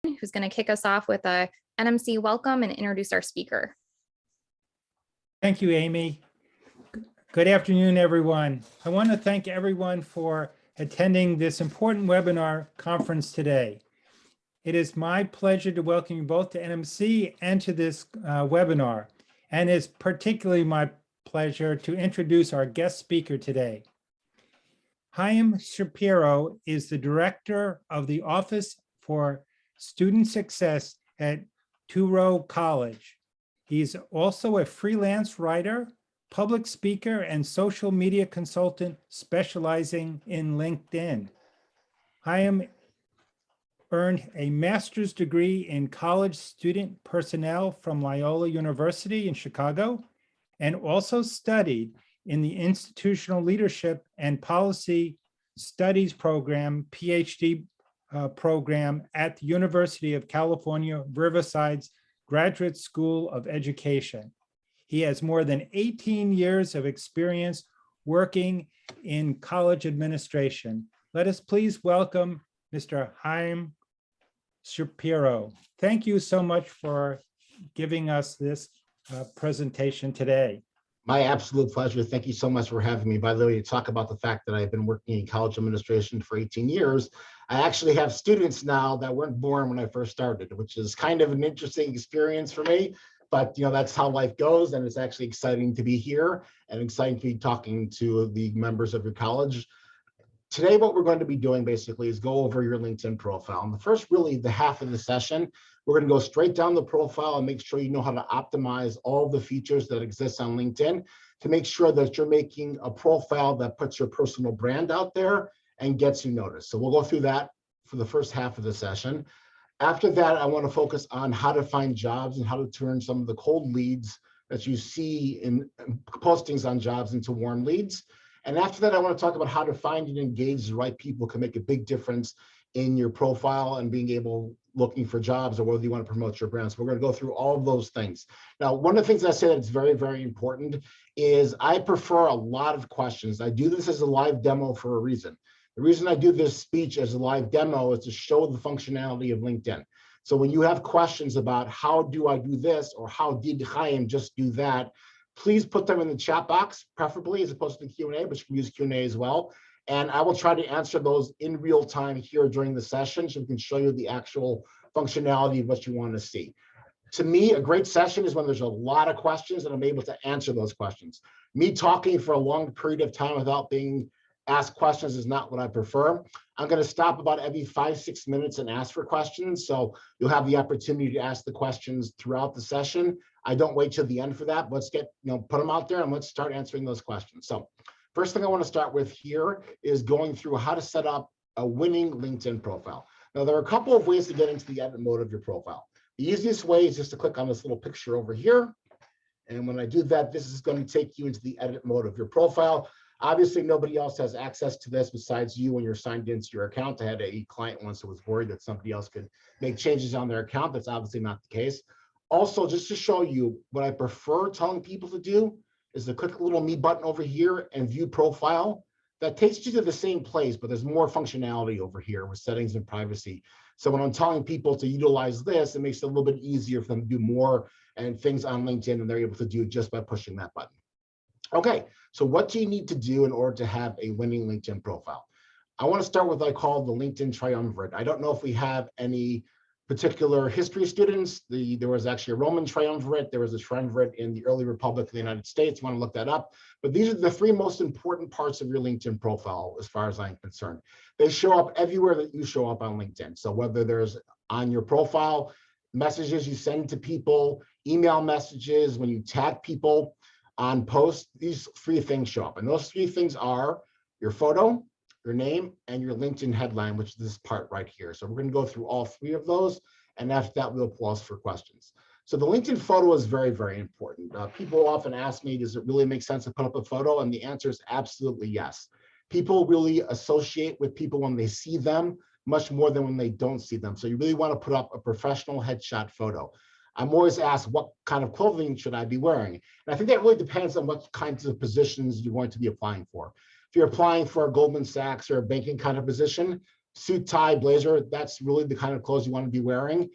who's going to kick us off with a NMC welcome and introduce our speaker. Thank you, Amy. Good afternoon, everyone. I want to thank everyone for attending this important webinar conference today. It is my pleasure to welcome you both to NMC and to this webinar, and it's particularly my pleasure to introduce our guest speaker today. Chaim Shapiro is the director of the Office for Student Success at Touro College. He's also a freelance writer, public speaker, and social media consultant specializing in LinkedIn. Chaim earned a master's degree in college student personnel from Loyola University in Chicago, and also studied in the Institutional Leadership and Policy Studies program, PhD program at the University of California, Riverside's Graduate School of Education. He has more than 18 years of experience working in college administration. Let us please welcome Mr. Chaim Shapiro. Thank you so much for giving us this presentation today. My absolute pleasure. Thank you so much for having me. By the way, you talk about the fact that I've been working in college administration for 18 years. I actually have students now that weren't born when I first started, which is kind of an interesting experience for me. But that's how life goes, and it's actually exciting to be here and exciting to be talking to the members of your college. Today, what we're going to be doing basically is go over your LinkedIn profile. And the half of the session, we're going to go straight down the profile and make sure you know how to optimize all the features that exist on LinkedIn to make sure that you're making a profile that puts your personal brand out there and gets you noticed. So we'll go through that for the first half of the session. After that, I want to focus on how to find jobs and how to turn some of the cold leads that you see in postings on jobs into warm leads. And after that, I want to talk about how to find and engage the right people can make a big difference in your profile and being able looking for jobs or whether you want to promote your brand. So we're going to go through all of those things. Now, one of the things I say that's very, very important is I prefer a lot of questions. I do this as a live demo for a reason. The reason I do this speech as a live demo is to show the functionality of LinkedIn. So when you have questions about how do I do this or how did Chaim just do that, please put them in the chat box, preferably as opposed to the Q&A, but you can use Q&A as well. And I will try to answer those in real time here during the session so we can show you the actual functionality of what you want to see. To me, a great session is when there's a lot of questions and I'm able to answer those questions. Me talking for a long period of time without being asked questions is not what I prefer. I'm going to stop about every 5-6 minutes and ask for questions. So you'll have the opportunity to ask the questions throughout the session. I don't wait till the end for that. Let's get, put them out there and let's start answering those questions. So first thing I want to start with here is going through how to set up a winning LinkedIn profile. Now, there are a couple of ways to get into the edit mode of your profile. The easiest way is just to click on this little picture over here. And when I do that, this is going to take you into the edit mode of your profile. Obviously, nobody else has access to this besides you when you're signed into your account. I had a client once who was worried that somebody else could make changes on their account. That's obviously not the case. Also, just to show you what I prefer telling people to do is to click the little me button over here and view profile. That takes you to the same place, but there's more functionality over here with settings and privacy. So when I'm telling people to utilize this, it makes it a little bit easier for them to do more and things on LinkedIn, and they're able to do it just by pushing that button. Okay, so what do you need to do in order to have a winning LinkedIn profile? I want to start with what I call the LinkedIn Triumvirate. I don't know if we have any particular history students. There was actually a Roman triumvirate. There was a triumvirate in the early Republic of the United States. You want to look that up. But these are the 3 most important parts of your LinkedIn profile, as far as I'm concerned. They show up everywhere that you show up on LinkedIn. So whether there's on your profile, messages you send to people, email messages, when you tag people on posts, these 3 things show up. And those 3 things are your photo, your name, and your LinkedIn headline, which is this part right here. So we're going to go through all 3 of those. And after that, we'll pause for questions. So the LinkedIn photo is very, very important. People often ask me, does it really make sense to put up a photo? And the answer is absolutely yes. People really associate with people when they see them much more than when they don't see them. So you really want to put up a professional headshot photo. I'm always asked, what kind of clothing should I be wearing? And I think that really depends on what kinds of positions you're going to be applying for. If you're applying for a Goldman Sachs or a banking kind of position, suit, tie, blazer, that's really the kind of clothes you want to be wearing.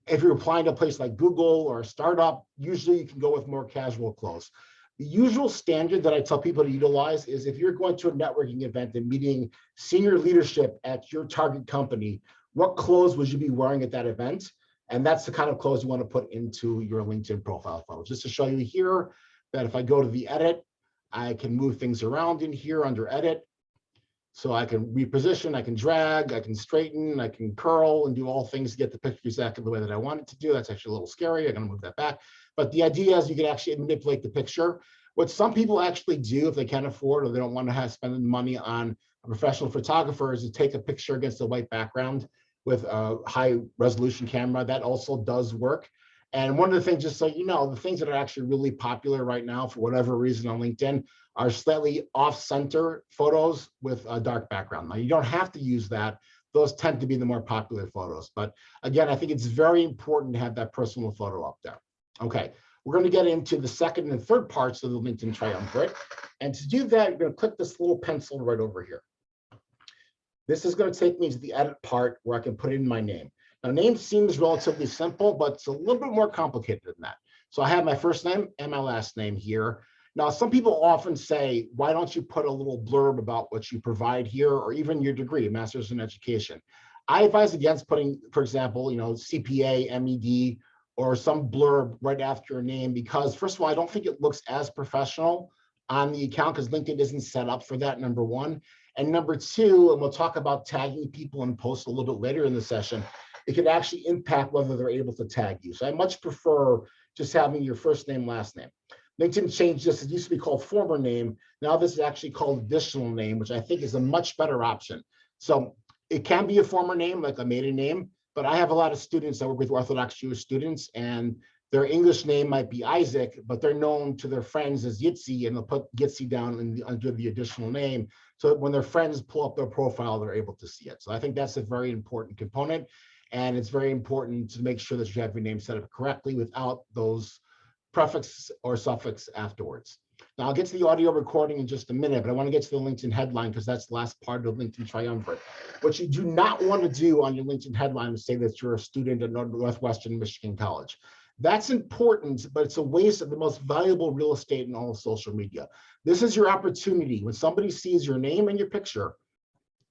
If you're applying to a place like Google or a startup, usually you can go with more casual clothes. The usual standard that I tell people to utilize is if you're going to a networking event and meeting senior leadership at your target company, what clothes would you be wearing at that event? And that's the kind of clothes you want to put into your LinkedIn profile photo. Just to show you here that if I go to the edit, I can move things around in here under edit. So I can reposition, I can drag, I can straighten, I can curl and do all things to get the picture exactly the way that I want it to do. That's actually a little scary. I'm going to move that back. But the idea is you can actually manipulate the picture. What some people actually do if they can't afford or they don't want to spend the money on a professional photographer is to take a picture against a white background with a high resolution camera. That also does work. And one of the things, just so you know, the things that are actually really popular right now for whatever reason on LinkedIn are slightly off-center photos with a dark background. Now, you don't have to use that. Those tend to be the more popular photos. But again, I think it's very important to have that personal photo up there. Okay, we're going to get into the second and third parts of the LinkedIn Triumvirate. And to do that, you're going to click this little pencil right over here. This is going to take me to the edit part where I can put in my name. Now, name seems relatively simple, but it's a little bit more complicated than that. So I have my first name and my last name here. Now, some people often say, why don't you put a little blurb about what you provide here, or even your degree, master's in education? I advise against putting, for example, CPA, MED, or some blurb right after your name, because first of all, I don't think it looks as professional on the account because LinkedIn isn't set up for that, number one. And number two, and we'll talk about tagging people in posts a little bit later in the session, it could actually impact whether they're able to tag you. So I much prefer just having your first name, last name. LinkedIn changed this. It used to be called former name. Now this is actually called additional name, which I think is a much better option. So it can be a former name, like a maiden name, but I have a lot of students that work with Orthodox Jewish students, and their English name might be Isaac, but they're known to their friends as Yitzi, and they'll put Yitzi down under the additional name. So when their friends pull up their profile, they're able to see it. So I think that's a very important component. And it's very important to make sure that you have your name set up correctly without those prefix or suffix afterwards. Now I'll get to the audio recording in just a minute, but I want to get to the LinkedIn headline because that's the last part of LinkedIn Triumvirate. What you do not want to do on your LinkedIn headline is say that you're a student at Northwestern Michigan College. That's important, but it's a waste of the most valuable real estate in all of social media. This is your opportunity. When somebody sees your name and your picture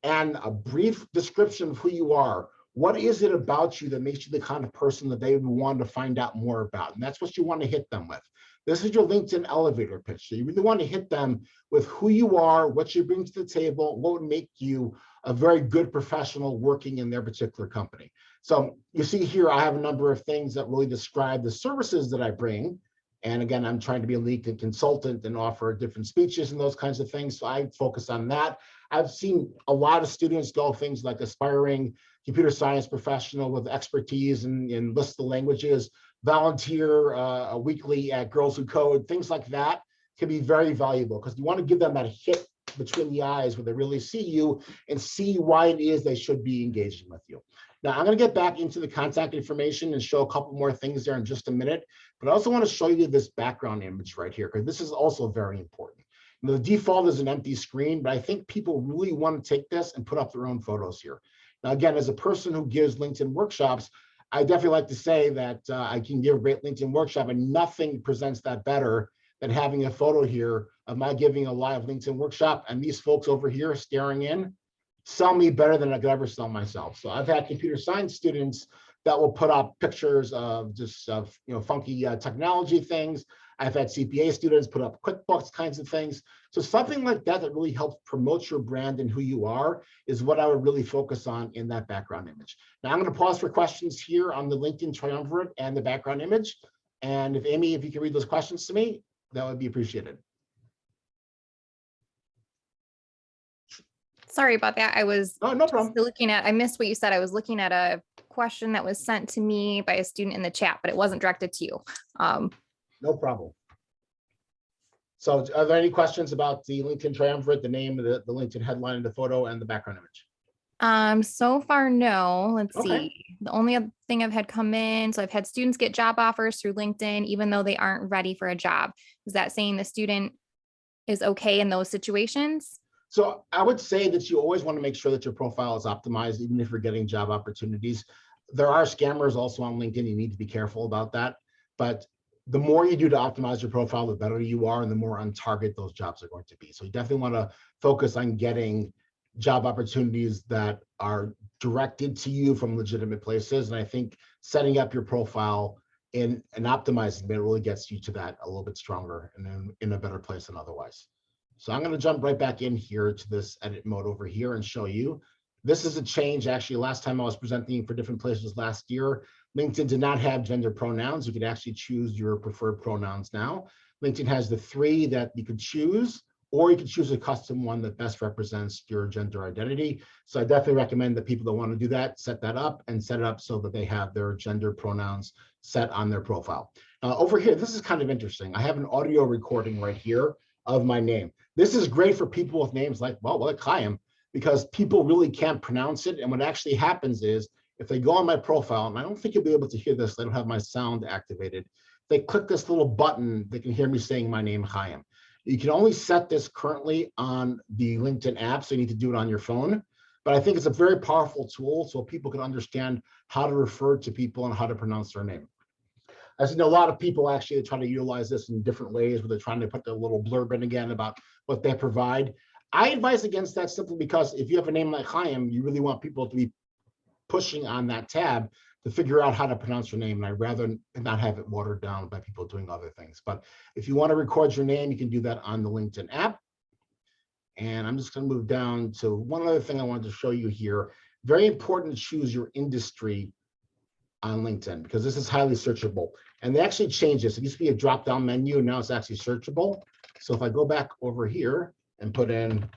and a brief description of who you are, what is it about you that makes you the kind of person that they would want to find out more about? And that's what you want to hit them with. This is your LinkedIn elevator pitch. So you really want to hit them with who you are, what you bring to the table, what would make you a very good professional working in their particular company. So you see here, I have a number of things that really describe the services that I bring. And again, I'm trying to be a LinkedIn consultant and offer different speeches and those kinds of things. So I focus on that. I've seen a lot of students go things like aspiring computer science professional with expertise in lists of languages, volunteer weekly at Girls Who Code, things like that can be very valuable because you want to give them that hit between the eyes where they really see you and see why it is they should be engaging with you. Now, I'm going to get back into the contact information and show a couple more things there in just a minute, but I also want to show you this background image right here because this is also very important. The default is an empty screen, but I think people really want to take this and put up their own photos here. Now, again, as a person who gives LinkedIn workshops, I definitely like to say that I can give a great LinkedIn workshop and nothing presents that better than having a photo here of my giving a live LinkedIn workshop and these folks over here staring in sell me better than I could ever sell myself. So I've had computer science students that will put up pictures of just funky technology things. I've had CPA students put up QuickBooks kinds of things. So something like that that really helps promote your brand and who you are is what I would really focus on in that background image. Now I'm going to pause for questions here on the LinkedIn Triumvirate and the background image. And if Amy, if you can read those questions to me, that would be appreciated. Sorry about that. I was no problem. looking at, I missed what you said. I was looking at a question that was sent to me by a student in the chat, but it wasn't directed to you. No problem. So are there any questions about the LinkedIn Triumvirate, the name, the LinkedIn headline, the photo, and the background image? So far, no. Let's Okay. see. The only other thing I've had come in, so I've had students get job offers through LinkedIn, even though they aren't ready for a job. Is that saying the student is okay in those situations? So I would say that you always want to make sure that your profile is optimized, even if you're getting job opportunities. There are scammers also on LinkedIn. You need to be careful about that. But the more you do to optimize your profile, the better you are, and the more on target those jobs are going to be. So you definitely want to focus on getting job opportunities that are directed to you from legitimate places. And I think setting up your profile and optimizing it really gets you to that a little bit stronger and in a better place than otherwise. So I'm going to jump right back in here to this edit mode over here and show you. This is a change. Actually, last time I was presenting for different places last year, LinkedIn did not have gender pronouns. You could actually choose your preferred pronouns now. LinkedIn has the 3 that you could choose, or you can choose a custom one that best represents your gender identity. So I definitely recommend that people that want to do that, set that up and set it up so that they have their gender pronouns set on their profile. Over here, this is kind of interesting. I have an audio recording right here of my name. This is great for people with names like Chaim, because people really can't pronounce it. And what actually happens is if they go on my profile, and I don't think you'll be able to hear this, I don't have my sound activated. If they click this little button, they can hear me saying my name, Chaim. You can only set this currently on the LinkedIn app, so you need to do it on your phone. But I think it's a very powerful tool so people can understand how to refer to people and how to pronounce their name. As you know, a lot of people actually try to utilize this in different ways where they're trying to put their little blurb in again about what they provide. I advise against that simply because if you have a name like Chaim, you really want people to be pushing on that tab to figure out how to pronounce your name. And I'd rather not have it watered down by people doing other things. But if you want to record your name, you can do that on the LinkedIn app. And I'm just going to move down to one other thing I wanted to show you here. Very important to choose your industry on LinkedIn because this is highly searchable. And they actually changed this. It used to be a drop-down menu, and now it's actually searchable. So if I go back over here and put in,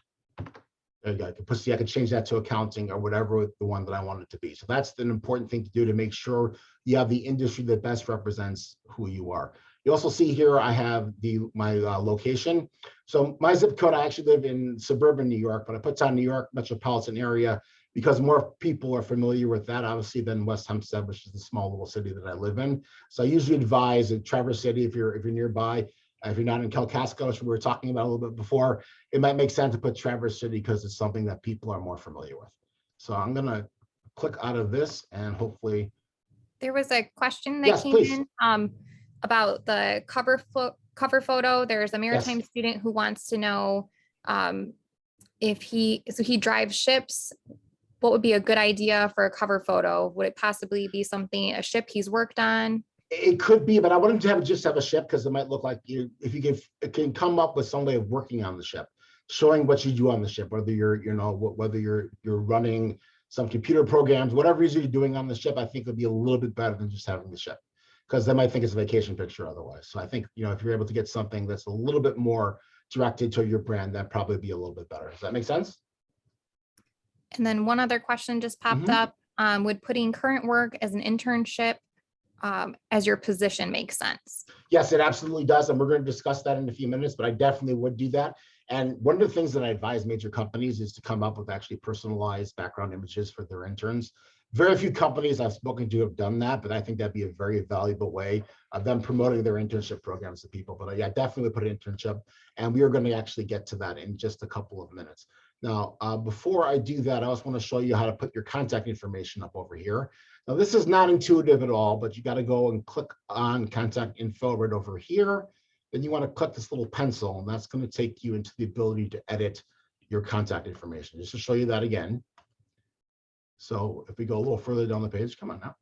there you go, I could change that to accounting or whatever the one that I want it to be. So that's an important thing to do to make sure you have the industry that best represents who you are. You also see here I have my location. So my zip code, I actually live in suburban New York, but I put down New York metropolitan area because more people are familiar with that, obviously, than West Hempstead, which is the small little city that I live in. So I usually advise in Traverse City, if you're nearby, if you're not in Kalkaska, which we were talking about a little bit before, it might make sense to put Traverse City because it's something that people are more familiar with. So I'm going to click out of this and hopefully. There was a question that came in about the cover photo. There's a maritime student who wants to know if he drives ships. What would be a good idea for a cover photo? Would it possibly be a ship he's worked on? It could be, but I want him to just have a ship because it might look like it can come up with some way of working on the ship, showing what you do on the ship, whether you're running some computer programs, whatever it is you're doing on the ship. I think it'd be a little bit better than just having the ship because they might think it's a vacation picture otherwise. So I think, if you're able to get something that's a little bit more directed to your brand, that'd probably be a little bit better. Does that make sense? And then one other question just popped up. Would putting current work as an internship as your position make sense? Yes, it absolutely does. And we're going to discuss that in a few minutes, but I definitely would do that. And one of the things that I advise major companies is to come up with actually personalized background images for their interns. Very few companies I've spoken to have done that, but I think that'd be a very valuable way of them promoting their internship programs to people. But yeah, definitely put an internship. And we are going to actually get to that in just a couple of minutes. Now, before I do that, I also want to show you how to put your contact information up over here. Now, this is not intuitive at all, but you got to go and click on contact info right over here. Then you want to click this little pencil, and that's going to take you into the ability to edit your contact information. Just to show you that again. So if we go a little further down the page, come on now.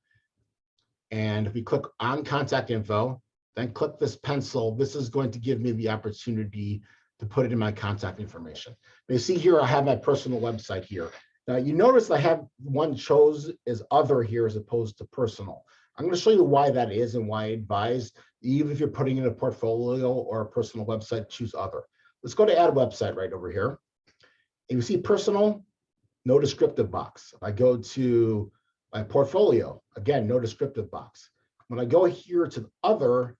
And if we click on contact info, then click this pencil, this is going to give me the opportunity to put it in my contact information. Now you see here, I have my personal website here. Now you notice I have one chose as other here as opposed to personal. I'm going to show you why that is and why I advise, even if you're putting in a portfolio or a personal website, choose other. Let's go to add website right over here. And you see personal, no descriptive box. If I go to my portfolio, again, no descriptive box. When I go here to other,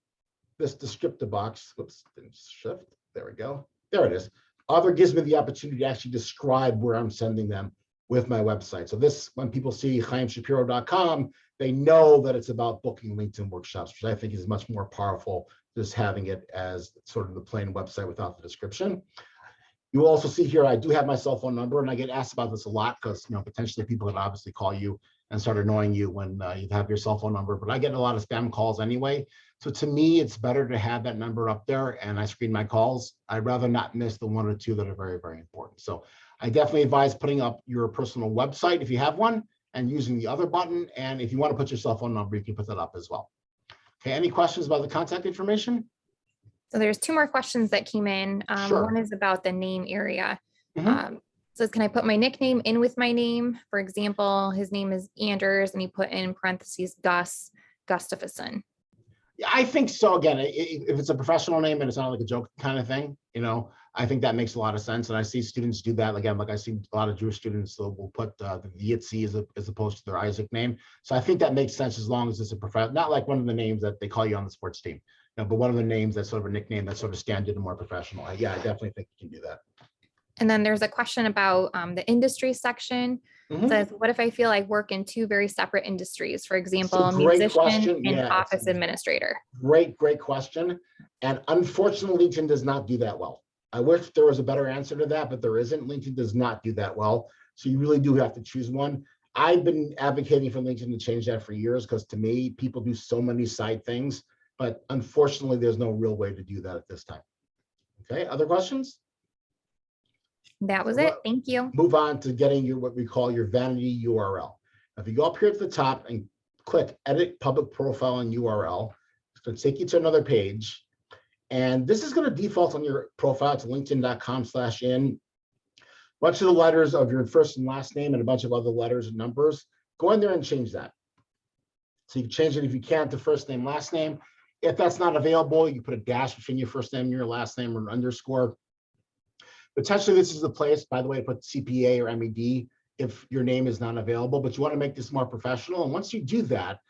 this descriptive box, whoops, shift, there we go. There it is. Other gives me the opportunity to actually describe where I'm sending them with my website. So this, when people see chaimshapiro.com, they know that it's about booking LinkedIn workshops, which I think is much more powerful, just having it as sort of the plain website without the description. You will also see here, I do have my cell phone number, and I get asked about this a lot because, potentially people can obviously call you and start annoying you when you have your cell phone number, but I get a lot of spam calls anyway. So to me, it's better to have that number up there, and I screen my calls. I'd rather not miss the one or two that are very, very important. So I definitely advise putting up your personal website if you have one, and using the other button. And if you want to put your cell phone number, you can put that up as well. Okay, any questions about the contact information? So there's two more questions that came in. Sure. One is about the name area. Mhm. So can I put my nickname in with my name? For example, his name is Anders, and he put in parentheses Gus Gustafsson. Yeah, I think so. Again, if it's a professional name and it's not like a joke kind of thing, I think that makes a lot of sense. And I see students do that. Again, like I see a lot of Jewish students that will put the Yitzi as opposed to their Isaac name. So I think that makes sense as long as it's a professional, not like one of the names that they call you on the sports team, but one of the names that's sort of a nickname that's sort of standard and more professional. Yeah, I definitely think you can do that. And then there's a question about the industry section. Mhm. Says, what if I feel I work in two very separate industries? For example, It's a great musician question. and Yeah, office administrator. Great question. And unfortunately, LinkedIn does not do that well. I wish there was a better answer to that, but there isn't. LinkedIn does not do that well. So you really do have to choose one. I've been advocating for LinkedIn to change that for years because to me, people do so many side things, but unfortunately, there's no real way to do that at this time. Okay, other questions? That was it. Thank you. Move on to getting you what we call your vanity URL. If you go up here at the top and click edit public profile and URL, it's going to take you to another page. And this is going to default on your profile to linkedin.com/in. A bunch of the letters of your first and last name and a bunch of other letters and numbers. Go in there and change that. So you can change it if you can to first name, last name. If that's not available, you put a dash between your first name and your last name or an underscore. Potentially, this is the place, by the way, to put CPA or MED if your name is not available, but you want to make this more professional. And once you do that,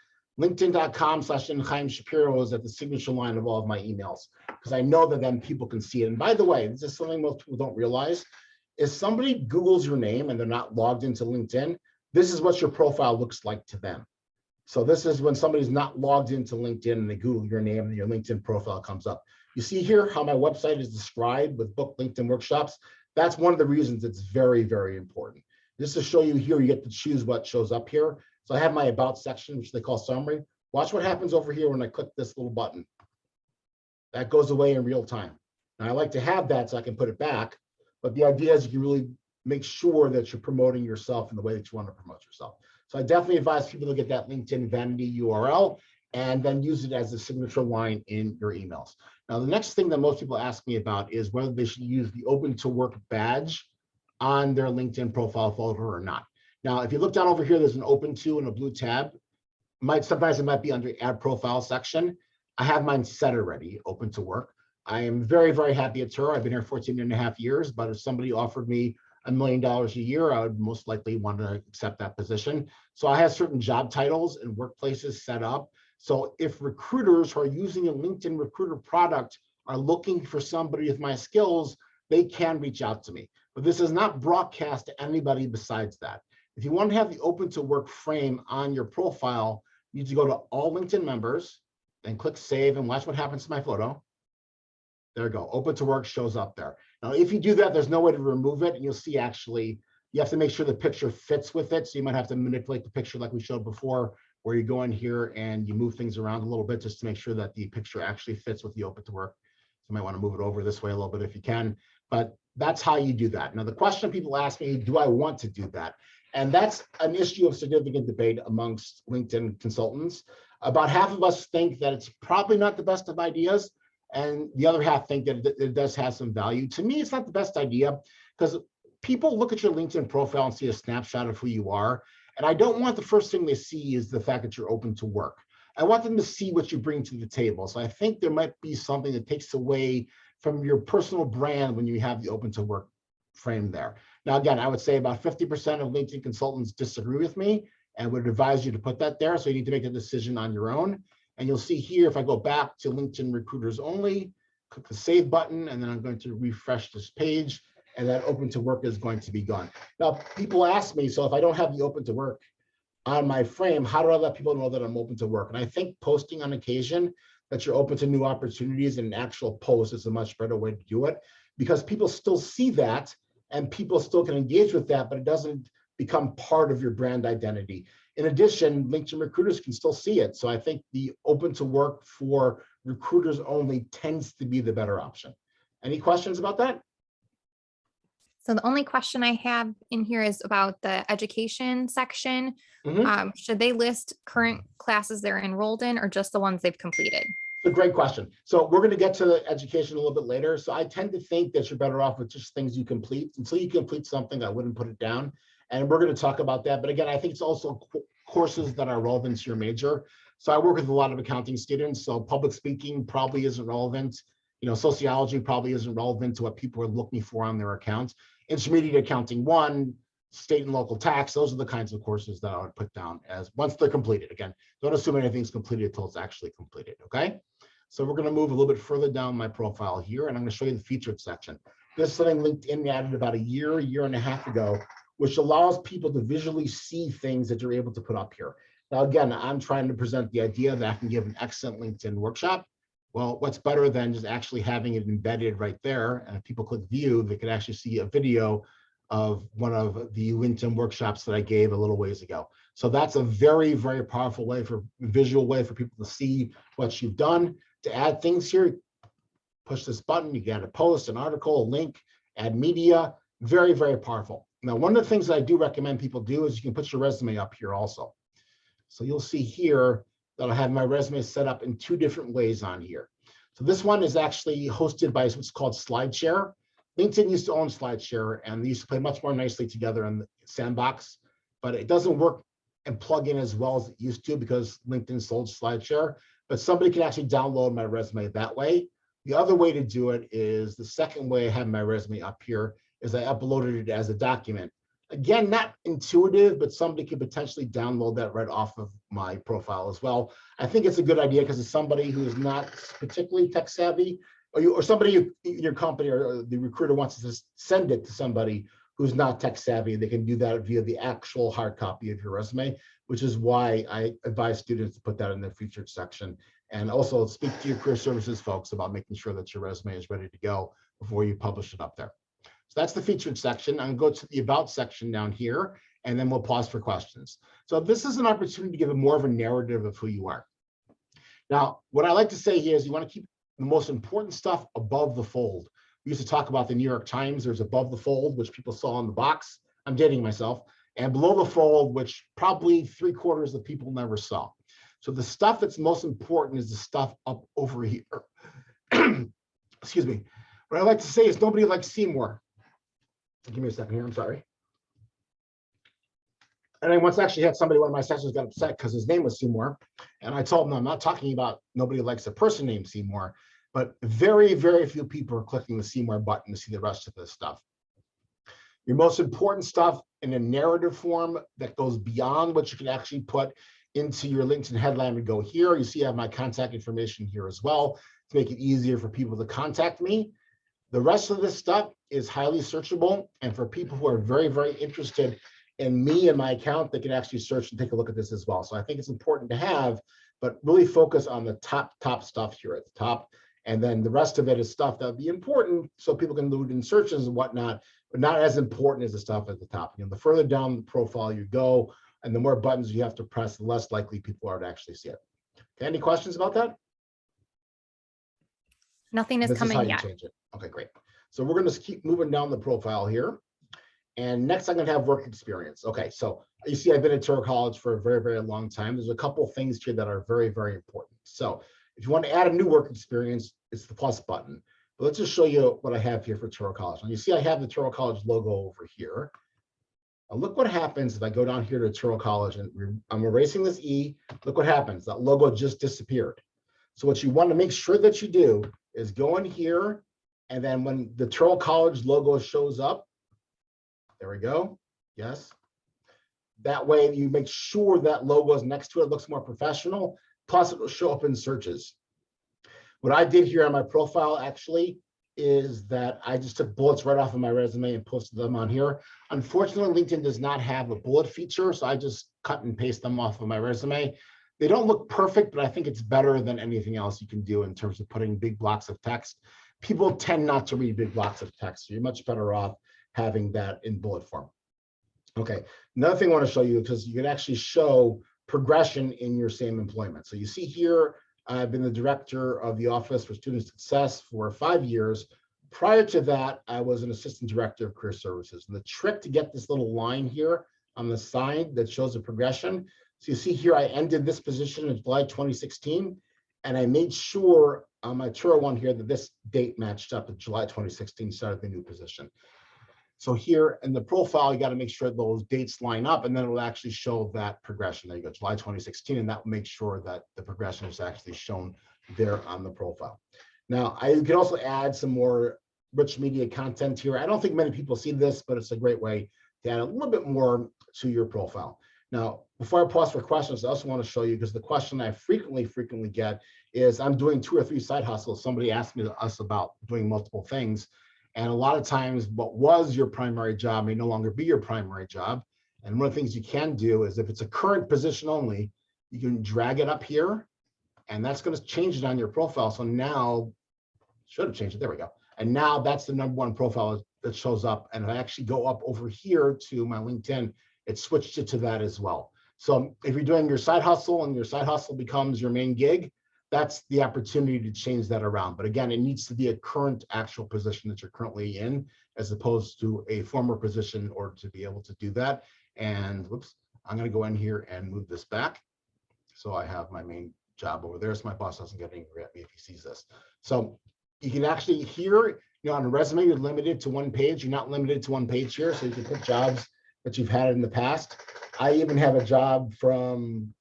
linkedin.com/Chaim is at the signature line of all of my emails, because I know that then people can see it. And by the way, this is something most people don't realize. If somebody Googles your name and they're not logged into LinkedIn, this is what your profile looks like to them. So this is when somebody's not logged into LinkedIn and they Google your name and your LinkedIn profile comes up. You see here how my website is described with book LinkedIn workshops. That's one of the reasons it's very, very important. Just to show you here, you get to choose what shows up here. So I have my about section, which they call summary. Watch what happens over here when I click this little button. That goes away in real time. Now I like to have that so I can put it back, but the idea is you can really make sure that you're promoting yourself in the way that you want to promote yourself. So I definitely advise people to get that LinkedIn vanity URL and then use it as a signature line in your emails. Now, the next thing that most people ask me about is whether they should use the open to work badge on their LinkedIn profile photo or not. Now, if you look down over here, there's an open to and a blue tab. Sometimes it might be under add profile section. I have mine set already, open to work. I am very, very happy at TUR. I've been here 14.5 years, but if somebody offered me $1 million a year, I would most likely want to accept that position. So I have certain job titles and workplaces set up. So if recruiters who are using a LinkedIn recruiter product are looking for somebody with my skills, they can reach out to me. But this is not broadcast to anybody besides that. If you want to have the open to work frame on your profile, you need to go to all LinkedIn members and click save and watch what happens to my photo. There we go. Open to work shows up there. Now, if you do that, there's no way to remove it. And you'll see actually, you have to make sure the picture fits with it. So you might have to manipulate the picture like we showed before, where you go in here and you move things around a little bit just to make sure that the picture actually fits with the open to work. So you might want to move it over this way a little bit if you can, but that's how you do that. Now, the question people ask me, do I want to do that? And that's an issue of significant debate amongst LinkedIn consultants. About half of us think that it's probably not the best of ideas, and the other half think that it does have some value. To me, it's not the best idea because people look at your LinkedIn profile and see a snapshot of who you are. And I don't want the first thing they see is the fact that you're open to work. I want them to see what you bring to the table. So I think there might be something that takes away from your personal brand when you have the open to work frame there. Now, again, I would say about 50% of LinkedIn consultants disagree with me and would advise you to put that there. So you need to make a decision on your own. And you'll see here, if I go back to LinkedIn recruiters only, click the save button, and then I'm going to refresh this page, and that open to work is going to be gone. Now, people ask me, so if I don't have the open to work on my frame, how do I let people know that I'm open to work? And I think posting on occasion that you're open to new opportunities in an actual post is a much better way to do it. because people still see that and people still can engage with that, but it doesn't become part of your brand identity. In addition, LinkedIn recruiters can still see it. So I think the open to work for recruiters only tends to be the better option. Any questions about that? So the only question I have in here is about the education section. Should they list current classes they're enrolled in or just the ones they've completed? It's a great question. So we're going to get to the education a little bit later. So I tend to think that you're better off with just things you complete. Until you complete something, I wouldn't put it down. And we're going to talk about that. But again, I think it's also courses that are relevant to your major. So I work with a lot of accounting students. So public speaking probably isn't relevant. Sociology probably isn't relevant to what people are looking for on their accounts. Intermediate accounting 1, state and local tax, those are the kinds of courses that I would put down as once they're completed. Again, don't assume anything's completed until it's actually completed, okay? So we're gonna move a little bit further down my profile here, and I'm gonna show you the featured section. This is something LinkedIn added about a year and a half ago, which allows people to visually see things that you're able to put up here. Now, again, I'm trying to present the idea that I can give an excellent LinkedIn workshop. Well, what's better than just actually having it embedded right there? And if people click view, they can actually see a video of one of the LinkedIn workshops that I gave a little ways ago. So that's a very, very powerful way visual way for people to see what you've done. To add things here, push this button, you can add a post, an article, a link, add media, very, very powerful. Now, one of the things that I do recommend people do is you can put your resume up here also. So you'll see here that I have my resume set up in 2 different ways on here. So this one is actually hosted by what's called SlideShare. LinkedIn used to own SlideShare, and they used to play much more nicely together in the sandbox, but it doesn't work and plug in as well as it used to because LinkedIn sold SlideShare, but somebody can actually download my resume that way. The other way to do it is the second way I have my resume up here is I uploaded it as a document. Again, not intuitive, but somebody could potentially download that right off of my profile as well. I think it's a good idea because it's somebody who is not particularly tech savvy, or somebody in your company or the recruiter wants to send it to somebody who's not tech savvy. They can do that via the actual hard copy of your resume, which is why I advise students to put that in the featured section. And also speak to your career services folks about making sure that your resume is ready to go before you publish it up there. So that's the featured section. I'm going to go to the about section down here, and then we'll pause for questions. So this is an opportunity to give more of a narrative of who you are. Now, what I like to say here is you want to keep the most important stuff above the fold. We used to talk about the New York Times. There's above the fold, which people saw on the box. I'm dating myself. And below the fold, which probably 3/4 of people never saw. So the stuff that's most important is the stuff up over here. Excuse me. What I like to say is nobody likes Seymour. Give me a second here, I'm sorry. And I once actually had somebody, one of my sessions got upset because his name was Seymour. And I told him, I'm not talking about nobody likes a person named Seymour, but very, very few people are clicking the Seymour button to see the rest of this stuff. Your most important stuff in a narrative form that goes beyond what you can actually put into your LinkedIn headline would go here. You see I have my contact information here as well to make it easier for people to contact me. The rest of this stuff is highly searchable. And for people who are very, very interested in me and my account, they can actually search and take a look at this as well. So I think it's important to have, but really focus on the top stuff here at the top. And then the rest of it is stuff that would be important so people can do it in searches and whatnot, but not as important as the stuff at the top. The further down the profile you go and the more buttons you have to press, the less likely people are to actually see it. Okay, any questions about that? Nothing is coming yet. Change it. Okay, great. So we're going to keep moving down the profile here. And next I'm going to have work experience. Okay, so you see I've been at Touro College for a very, very long time. There's a couple of things here that are very, very important. So if you want to add a new work experience, it's the plus button. But let's just show you what I have here for Touro College. Now you see I have the Touro College logo over here. Now look what happens if I go down here to Touro College and I'm erasing this E. Look what happens. That logo just disappeared. So what you want to make sure that you do is go in here, and then when the Touro College logo shows up, there we go. Yes. That way you make sure that logo is next to it, looks more professional. Plus it will show up in searches. What I did here on my profile actually is that I just took bullets right off of my resume and posted them on here. Unfortunately, LinkedIn does not have a bullet feature, so I just cut and paste them off of my resume. They don't look perfect, but I think it's better than anything else you can do in terms of putting big blocks of text. people tend not to read big blocks of text. So you're much better off having that in bullet form. Okay, another thing I want to show you, because you can actually show progression in your same employment. So you see here, I've been the director of the Office for Student Success for 5 years. Prior to that, I was an assistant director of career services. And the trick to get this little line here on the side that shows the progression. So you see here, I ended this position in July 2016, and I made sure on my Turo one here that this date matched up with July 2016, started the new position. So here in the profile, you got to make sure those dates line up, and then it will actually show that progression. There you go, July 2016, and that will make sure that the progression is actually shown there on the profile. Now, I could also add some more rich media content here. I don't think many people see this, but it's a great way to add a little bit more to your profile. Now, before I pause for questions, I also want to show you, because the question I frequently get is, I'm doing 2 or 3 side hustles. Somebody asked us about doing multiple things. And a lot of times what was your primary job may no longer be your primary job. And one of the things you can do is, if it's a current position only, you can drag it up here, and that's going to change it on your profile. So now, should have changed it, there we go. And now that's the #1 profile that shows up. And if I actually go up over here to my LinkedIn, it switched it to that as well. So if you're doing your side hustle and your side hustle becomes your main gig, that's the opportunity to change that around. But again, it needs to be a current actual position that you're currently in, as opposed to a former position, in order to be able to do that. And whoops, I'm going to go in here and move this back. So I have my main job over there, so my boss doesn't get angry at me if he sees this. So you can actually here, on a resume, you're limited to 1 page. You're not limited to 1 page here. So you can put jobs that you've had in the past. I even have a job from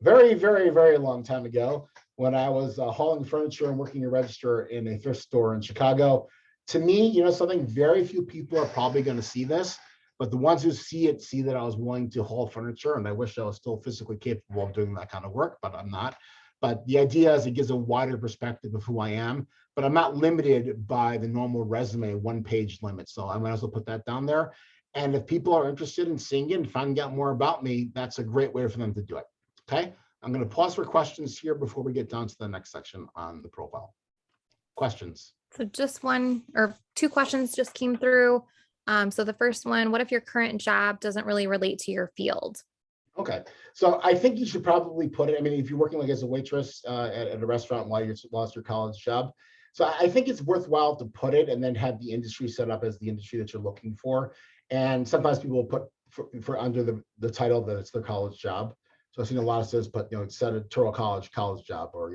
very, very, very long time ago, when I was hauling furniture and working a register in a thrift store in Chicago. To me, something, very few people are probably going to see this, but the ones who see it see that I was willing to haul furniture, and I wish I was still physically capable of doing that kind of work, but I'm not. But the idea is, it gives a wider perspective of who I am, but I'm not limited by the normal resume 1-page limit. So I might as well put that down there. And if people are interested in seeing it and finding out more about me, that's a great way for them to do it. Okay. I'm going to pause for questions here before we get down to the next section on the profile. Questions? So just 1 or 2 questions just came through. So the first one, what if your current job doesn't really relate to your field? Okay, so I think you should probably put it, I mean, if you're working like as a waitress at a restaurant while you lost your college job. So I think it's worthwhile to put it and then have the industry set up as the industry that you're looking for. And sometimes people will put for under the title that it's their college job. So I've seen a lot of says, but instead of Turo college job, or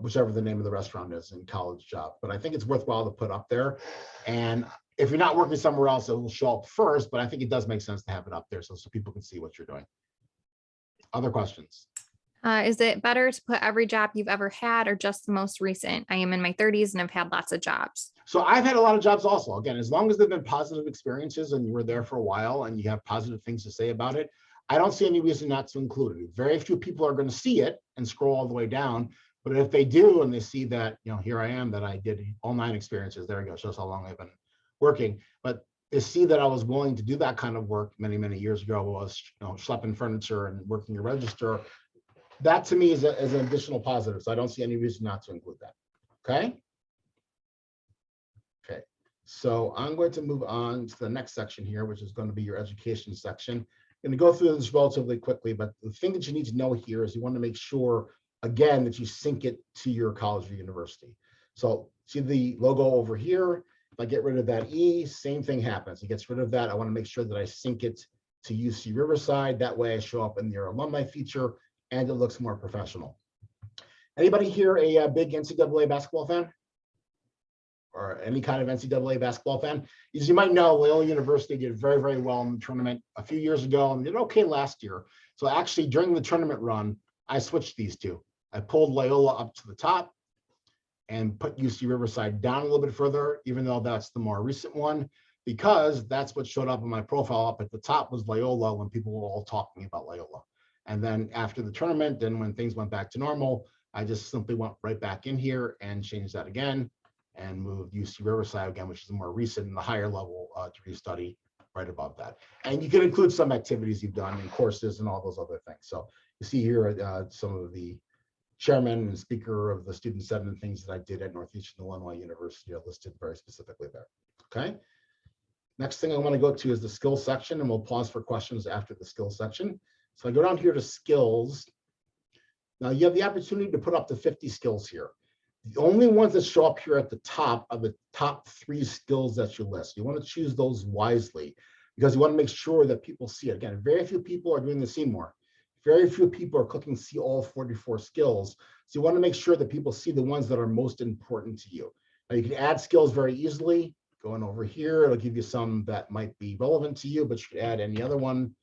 whichever the name of the restaurant is in college job. But I think it's worthwhile to put up there. And if you're not working somewhere else, it will show up first. But I think it does make sense to have it up there so people can see what you're doing. Other questions? Is it better to put every job you've ever had, or just the most recent? I am in my 30s and I've had lots of jobs. So I've had a lot of jobs also. Again, as long as they've been positive experiences and you were there for a while and you have positive things to say about it, I don't see any reason not to include it. Very few people are going to see it and scroll all the way down. But if they do, and they see that, here I am, that I did all 9 experiences, there you go, shows how long I've been working. But they see that I was willing to do that kind of work many, many years ago, was schlepping furniture and working a register. That to me is an additional positive. So I don't see any reason not to include that. Okay. Okay. So I'm going to move on to the next section here, which is going to be your education section. I'm going to go through this relatively quickly, but the thing that you need to know here is you want to make sure, again, that you sync it to your college or university. So see the logo over here. If I get rid of that E, same thing happens. It gets rid of that. I want to make sure that I sync it to UC Riverside. That way I show up in your alumni feature and it looks more professional. Anybody here a big NCAA basketball fan? Or any kind of NCAA basketball fan? As you might know, Loyola University did very, very well in the tournament a few years ago and did okay last year. So actually during the tournament run, I switched these two. I pulled Loyola up to the top and put UC Riverside down a little bit further, even though that's the more recent one, because that's what showed up in my profile. Up at the top was Loyola when people were all talking about Loyola. And then after the tournament, then when things went back to normal, I just simply went right back in here and changed that again and moved UC Riverside again, which is the more recent and the higher level degree study right above that. And you can include some activities you've done in courses and all those other things. So you see here some of the chairman and speaker of the student senate and things that I did at Northeastern Illinois University are listed very specifically there. Okay. Next thing I want to go to is the skills section, and we'll pause for questions after the skills section. So I go down here to skills. Now you have the opportunity to put up to 50 skills here. The only ones that show up here at the top are the top 3 skills that you list. You want to choose those wisely because you want to make sure that people see it. Again, very few people are doing the see more. Very few people are clicking see all 44 skills. So you want to make sure that people see the ones that are most important to you. Now you can add skills very easily. Going over here, it'll give you some that might be relevant to you, but you could add any other one.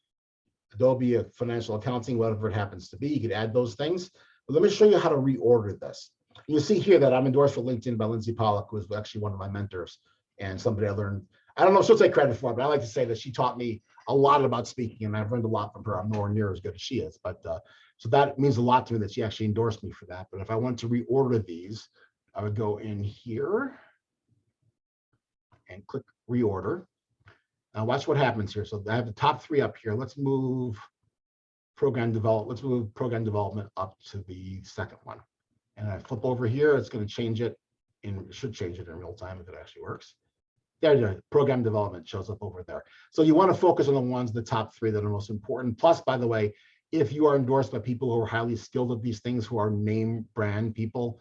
Adobe, financial accounting, whatever it happens to be, you could add those things. But let me show you how to reorder this. You see here that I'm endorsed for LinkedIn by Lindsay Pollock, who was actually one of my mentors and somebody I learned. I don't know if she'll take credit for it, but I like to say that she taught me a lot about speaking, and I've learned a lot from her. I'm nowhere near as good as she is, but so that means a lot to me that she actually endorsed me for that. But if I want to reorder these, I would go in here and click reorder. Now watch what happens here. So I have the top 3 up here. Let's move program development up to the second one. And I flip over here, it's going to change it it should change it in real time if it actually works. There you go. Program development shows up over there. So you want to focus on the ones, the top 3 that are most important. Plus, by the way, if you are endorsed by people who are highly skilled at these things, who are name brand people,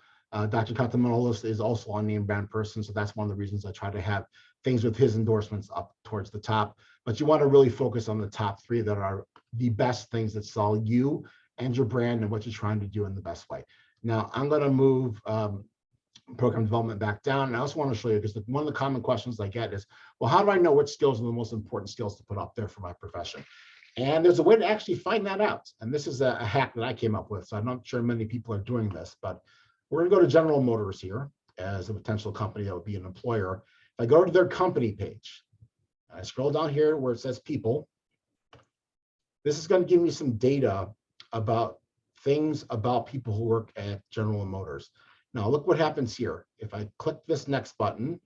Dr. Katamanolis is also a name brand person. So that's one of the reasons I try to have things with his endorsements up towards the top. But you want to really focus on the top 3 that are the best things that sell you and your brand and what you're trying to do in the best way. Now, I'm going to move program development back down. And I also want to show you, because one of the common questions I get is, well, how do I know which skills are the most important skills to put up there for my profession? And there's a way to actually find that out. And this is a hack that I came up with. So I'm not sure many people are doing this, but we're going to go to General Motors here as a potential company that would be an employer. If I go to their company page, I scroll down here where it says people. This is going to give me some data about things about people who work at General Motors. Now look what happens here. If I click this next button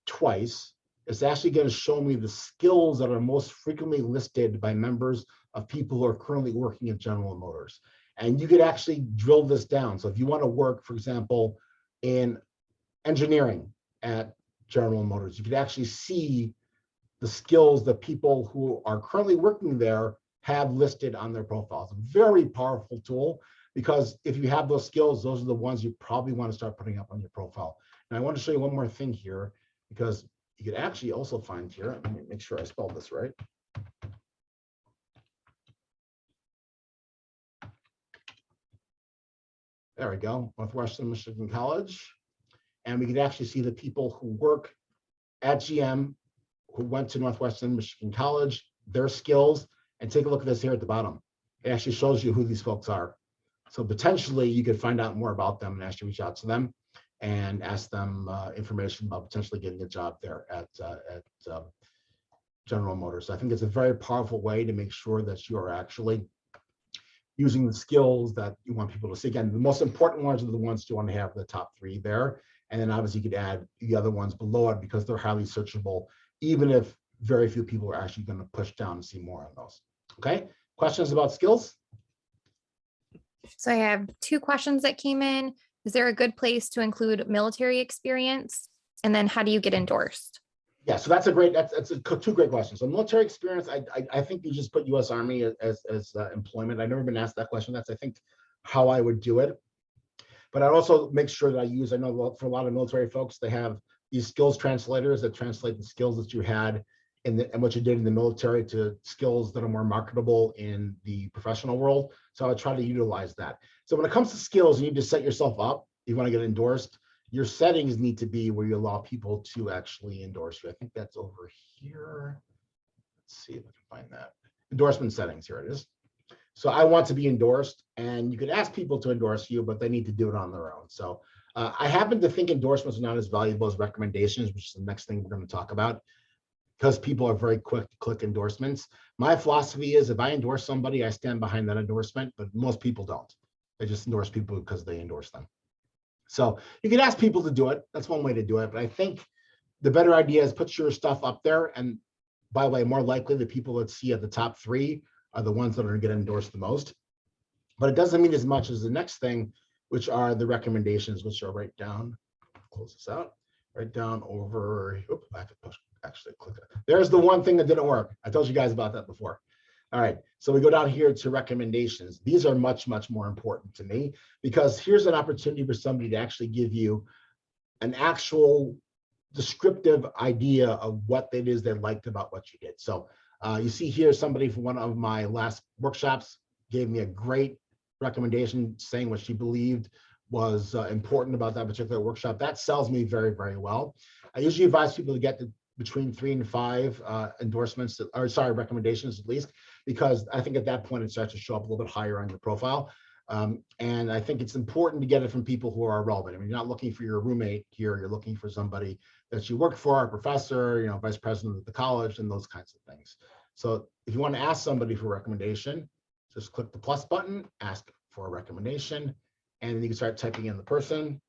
twice, it's actually going to show me the skills that are most frequently listed by members of people who are currently working at General Motors. And you could actually drill this down. So if you want to work, for example, in engineering at General Motors, you could actually see the skills that people who are currently working there have listed on their profiles. A very powerful tool, because if you have those skills, those are the ones you probably want to start putting up on your profile. And I want to show you one more thing here, because you could actually also find here, let me make sure I spelled this right. There we go, Northwestern Michigan College. And we could actually see the people who work at GM, who went to Northwestern Michigan College, their skills, and take a look at this here at the bottom. It actually shows you who these folks are. So potentially you could find out more about them and actually reach out to them and ask them information about potentially getting a job there at General Motors. So I think it's a very powerful way to make sure that you are actually using the skills that you want people to see. Again, the most important ones are the ones you want to have the top 3 there. And then obviously you could add the other ones below it because they're highly searchable, even if very few people are actually going to push down and see more on those. Okay, questions about skills? So I have 2 questions that came in. Is there a good place to include military experience? And then how do you get endorsed? Yeah, so that's 2 great questions. So military experience, I think you just put U.S. Army as employment. I've never been asked that question. That's, I think, how I would do it. But I'd also make sure that I know for a lot of military folks, they have these skills translators that translate the skills that you had and what you did in the military to skills that are more marketable in the professional world. So I would try to utilize that. So when it comes to skills, you need to set yourself up. You want to get endorsed. Your settings need to be where you allow people to actually endorse you. I think that's over here. Let's see if I can find that. Endorsement settings, here it is. So I want to be endorsed, and you could ask people to endorse you, but they need to do it on their own. So I happen to think endorsements are not as valuable as recommendations, which is the next thing we're going to talk about, because people are very quick to click endorsements. My philosophy is if I endorse somebody, I stand behind that endorsement, but most people don't. They just endorse people because they endorse them. So you can ask people to do it. That's one way to do it. But I think the better idea is put your stuff up there. And by the way, more likely the people that see at the top 3 are the ones that are going to get endorsed the most. but it doesn't mean as much as the next thing, which are the recommendations, which are right down. Close this out. Right down over. Oops, I have to push. Actually, click it. There's the one thing that didn't work. I told you guys about that before. All right, so we go down here to recommendations. These are much, much more important to me because here's an opportunity for somebody to actually give you an actual descriptive idea of what it is they liked about what you did. So you see here, somebody from one of my last workshops gave me a great recommendation saying what she believed was important about that particular workshop. That sells me very, very well. I usually advise people to get between 3 and 5 endorsements, or sorry, recommendations at least, because I think at that point it starts to show up a little bit higher on your profile. And I think it's important to get it from people who are relevant. I mean, you're not looking for your roommate here, you're looking for somebody that you work for, a professor, you know, vice president of the college, and those kinds of things. So if you want to ask somebody for a recommendation, just click the plus button, ask for a recommendation, and then you can start typing in the person.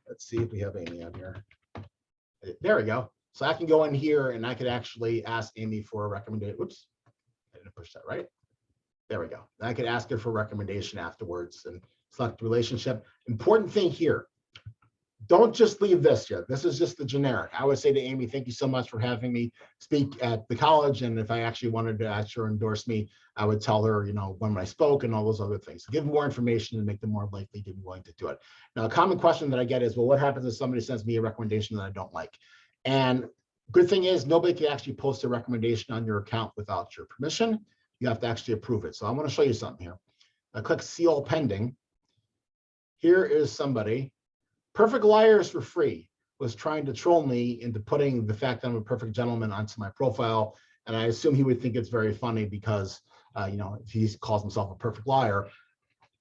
Let's see if we have Amy on here. There we go. So I can go in here and I could actually ask Amy for a recommendation. Whoops, I didn't push that right. There we go. I could ask her for a recommendation afterwards and select the relationship. Important thing here, don't just leave this yet. This is just the generic. I would say to Amy, thank you so much for having me speak at the college. And if I actually wanted to ask her to endorse me, I would tell her, you know, when I spoke and all those other things. Give more information and make them more likely to be willing to do it. Now, a common question that I get is, well, what happens if somebody sends me a recommendation that I don't like? And good thing is nobody can actually post a recommendation on your account without your permission. You have to actually approve it. So I want to show you something here. I click see all pending. Here is somebody. Perfect Liars for Free was trying to troll me into putting the fact that I'm a perfect gentleman onto my profile. And I assume he would think it's very funny because, you know, if he calls himself a perfect liar,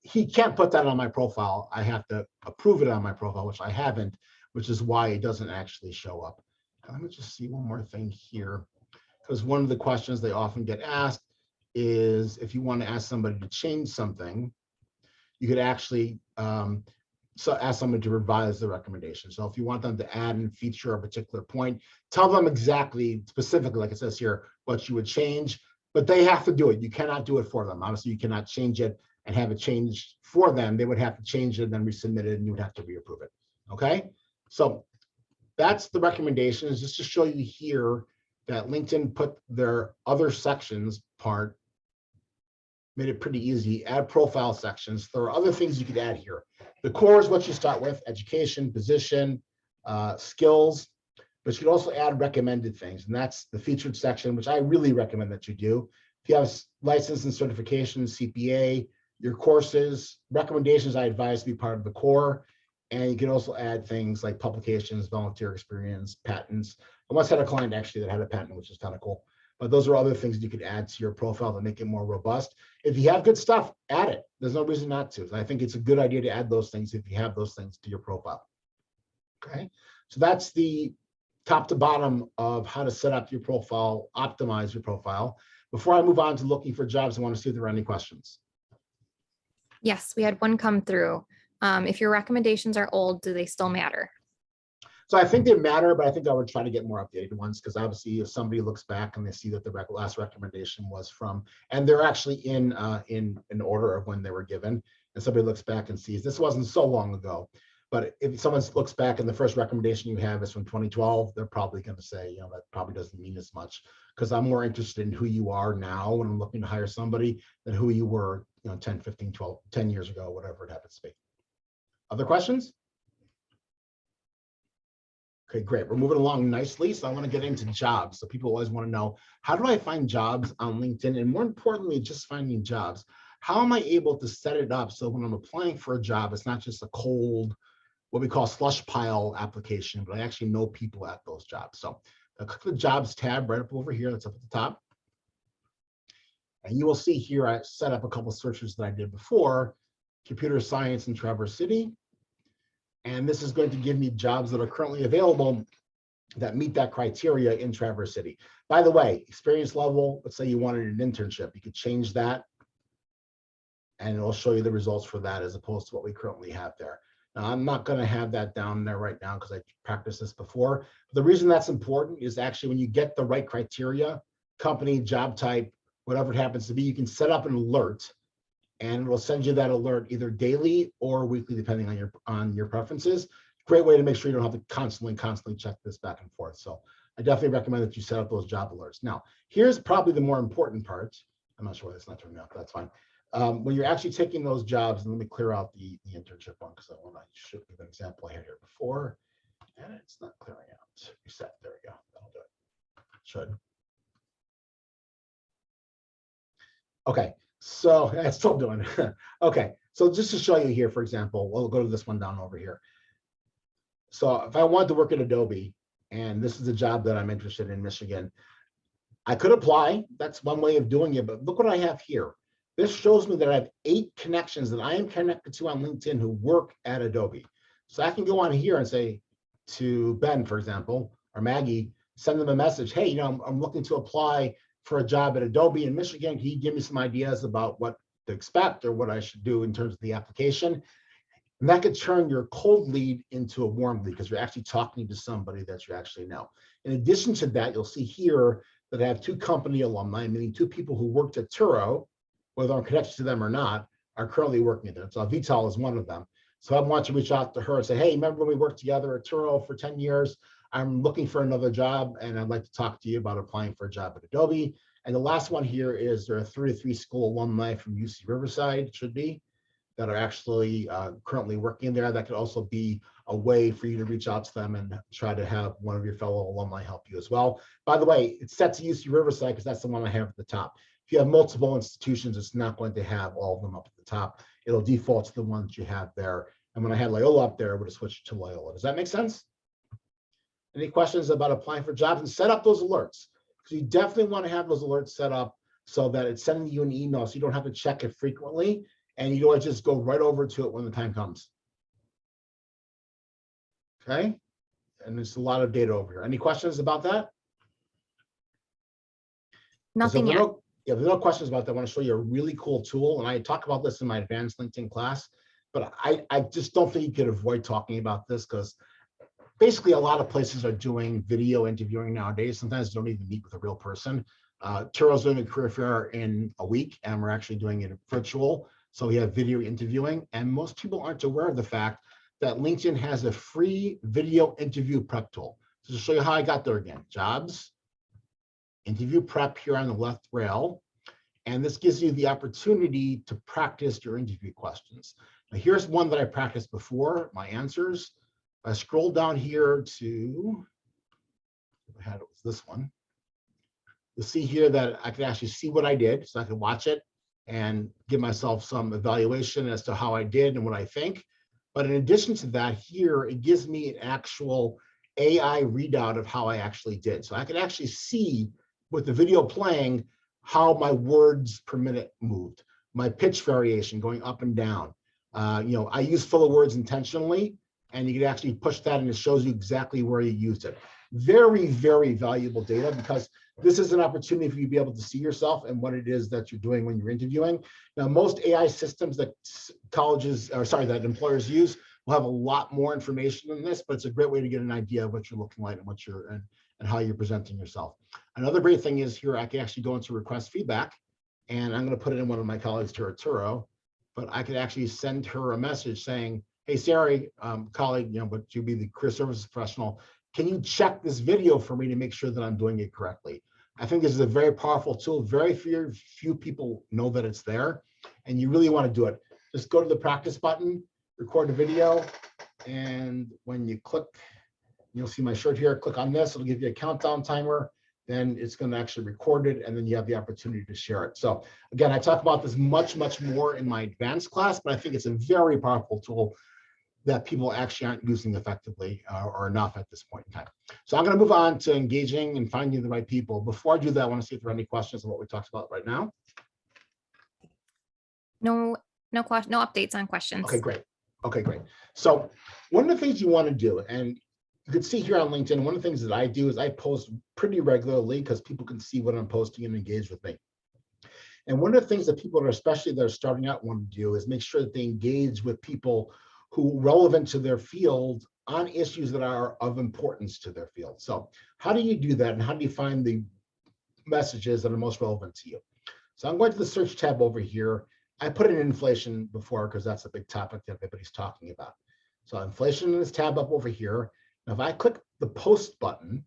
he can't put that on my profile. I have to approve it on my profile, which I haven't, which is why it doesn't actually show up. Let me just see one more thing here, because one of the questions they often get asked is if you want to ask somebody to change something, you could actually ask someone to revise the recommendation. So if you want them to add and feature a particular point, tell them exactly, specifically, like it says here, what you would change, but they have to do it. You cannot do it for them. Obviously, you cannot change it and have it changed for them. They would have to change it and then resubmit it, and you would have to reapprove it. Okay, so that's the recommendations, just to show you here that LinkedIn put their other sections part, made it pretty easy. Add profile sections. There are other things you could add here. The core is what you start with: education, position, skills, but you could also add recommended things, and that's the featured section, which I really recommend that you do. If you have license and certification, CPA, your courses, recommendations, I advise to be part of the core. And you can also add things like publications, volunteer experience, patents. I once had a client actually that had a patent, which is kind of cool. But those are other things you could add to your profile to make it more robust. If you have good stuff, add it. There's no reason not to. I think it's a good idea to add those things if you have those things to your profile. Okay, so that's the top to bottom of how to set up your profile, optimize your profile. Before I move on to looking for jobs, I want to see if there are any questions. Yes, we had one come through. If your recommendations are old, do they still matter? So I think they matter, but I think I would try to get more updated ones, because obviously if somebody looks back and they see that the last recommendation was from, and they're actually in order of when they were given, and somebody looks back and sees this wasn't so long ago, but if someone looks back and the first recommendation you have is from 2012, they're probably going to say, you know, that probably doesn't mean as much, because I'm more interested in who you are now when I'm looking to hire somebody than who you were, you know, 10, 15, 12, 10 years ago, whatever it happens to be. Other questions? Okay, great. We're moving along nicely. So I want to get into jobs. So people always want to know, how do I find jobs on LinkedIn? And more importantly, just finding jobs. How am I able to set it up so when I'm applying for a job, it's not just a cold, what we call slush pile application, but I actually know people at those jobs. So I'll click the jobs tab right up over here. That's up at the top. And you will see here, I set up a couple of searches that I did before: computer science in Traverse City. And this is going to give me jobs that are currently available that meet that criteria in Traverse City. By the way, experience level, let's say you wanted an internship, you could change that and it'll show you the results for that as opposed to what we currently have there. Now, I'm not going to have that down there right now because I practiced this before. But the reason that's important is actually when you get the right criteria, company, job type, whatever it happens to be, you can set up an alert and it'll send you that alert either daily or weekly, depending on your preferences. Great way to make sure you don't have to constantly check this back and forth. So I definitely recommend that you set up those job alerts. Now, here's probably the more important part. I'm not sure why it's not turning out, but that's fine. When you're actually taking those jobs, and let me clear out the internship one because I want to show you an example I had here before, and it's not clearing out. Reset. There we go. That'll do it. Should. Okay, so it's still doing it. Okay, so just to show you here, for example, we'll go to this one down over here. So if I wanted to work at Adobe, and this is a job that I'm interested in Michigan, I could apply. That's one way of doing it, but look what I have here. This shows me that I have 8 connections that I am connected to on LinkedIn who work at Adobe. So I can go on here and say to Ben, for example, or Maggie, send them a message. Hey, I'm looking to apply for a job at Adobe in Michigan. Can you give me some ideas about what to expect or what I should do in terms of the application? And that could turn your cold lead into a warm lead because you're actually talking to somebody that you actually know. In addition to that, you'll see here that I have 2 company alumni, meaning 2 people who worked at Turo, whether I'm connected to them or not, are currently working there. So Vital is one of them. So I want to reach out to her and say, hey, remember when we worked together at Turo for 10 years? I'm looking for another job and I'd like to talk to you about applying for a job at Adobe. And the last one here is there are 33 school alumni from UC Riverside, it should be, that are actually currently working there. That could also be a way for you to reach out to them and try to have one of your fellow alumni help you as well. By the way, it's set to UC Riverside because that's the one I have at the top. If you have multiple institutions, it's not going to have all of them up at the top. It'll default to the ones you have there. And when I had Loyola up there, I would have switched to Loyola. Does that make sense? Any questions about applying for jobs? And set up those alerts, because you definitely want to have those alerts set up so that it's sending you an email so you don't have to check it frequently and you don't just go right over to it when the time comes. Okay, and there's a lot of data over here. Any questions about that? Nothing yet. Yeah, there's no questions about that. I want to show you a really cool tool, and I talk about this in my advanced LinkedIn class, but I just don't think you could avoid talking about this because basically a lot of places are doing video interviewing nowadays. Sometimes you don't even meet with a real person. Turo's doing a career fair in a week, and we're actually doing it virtual. So we have video interviewing, and most people aren't aware of the fact that LinkedIn has a free video interview prep tool. So to show you how I got there again, jobs, interview prep here on the left rail. And this gives you the opportunity to practice your interview questions. Now here's one that I practiced before, my answers. I scroll down here to, I had it was this one. You'll see here that I can actually see what I did, so I can watch it and give myself some evaluation as to how I did and what I think. But in addition to that, here it gives me an actual AI readout of how I actually did. So I can actually see with the video playing how my words per minute moved, my pitch variation going up and down. I use filler words intentionally, and you can actually push that and it shows you exactly where you used it. Very, very valuable data because this is an opportunity for you to be able to see yourself and what it is that you're doing when you're interviewing. Now, most AI systems that that employers use will have a lot more information than this, but it's a great way to get an idea of what you're looking like and what you're and how you're presenting yourself. Another great thing is here, I can actually go into request feedback, and I'm going to put it in one of my colleagues here at Turo, but I could actually send her a message saying, hey, Sarah, colleague, but you be the career services professional, can you check this video for me to make sure that I'm doing it correctly? I think this is a very powerful tool. Very few people know that it's there, and you really want to do it. Just go to the practice button, record a video, and when you click, you'll see my shirt here, click on this, it'll give you a countdown timer, then it's going to actually record it, and then you have the opportunity to share it. So again, I talk about this much, much more in my advanced class, but I think it's a very powerful tool that people actually aren't using effectively or enough at this point in time. So I'm going to move on to engaging and finding the right people. Before I do that, I want to see if there are any questions on what we talked about right now. No updates on questions. Okay, great. Okay, great. So one of the things you want to do, and you can see here on LinkedIn, one of the things that I do is I post pretty regularly because people can see what I'm posting and engage with me. And one of the things that people that are starting out want to do is make sure that they engage with people who are relevant to their field on issues that are of importance to their field. So how do you do that, and how do you find the messages that are most relevant to you? So I'm going to the search tab over here, I put in inflation before because that's a big topic that everybody's talking about. So inflation is tab up over here. Now, if I click the post button,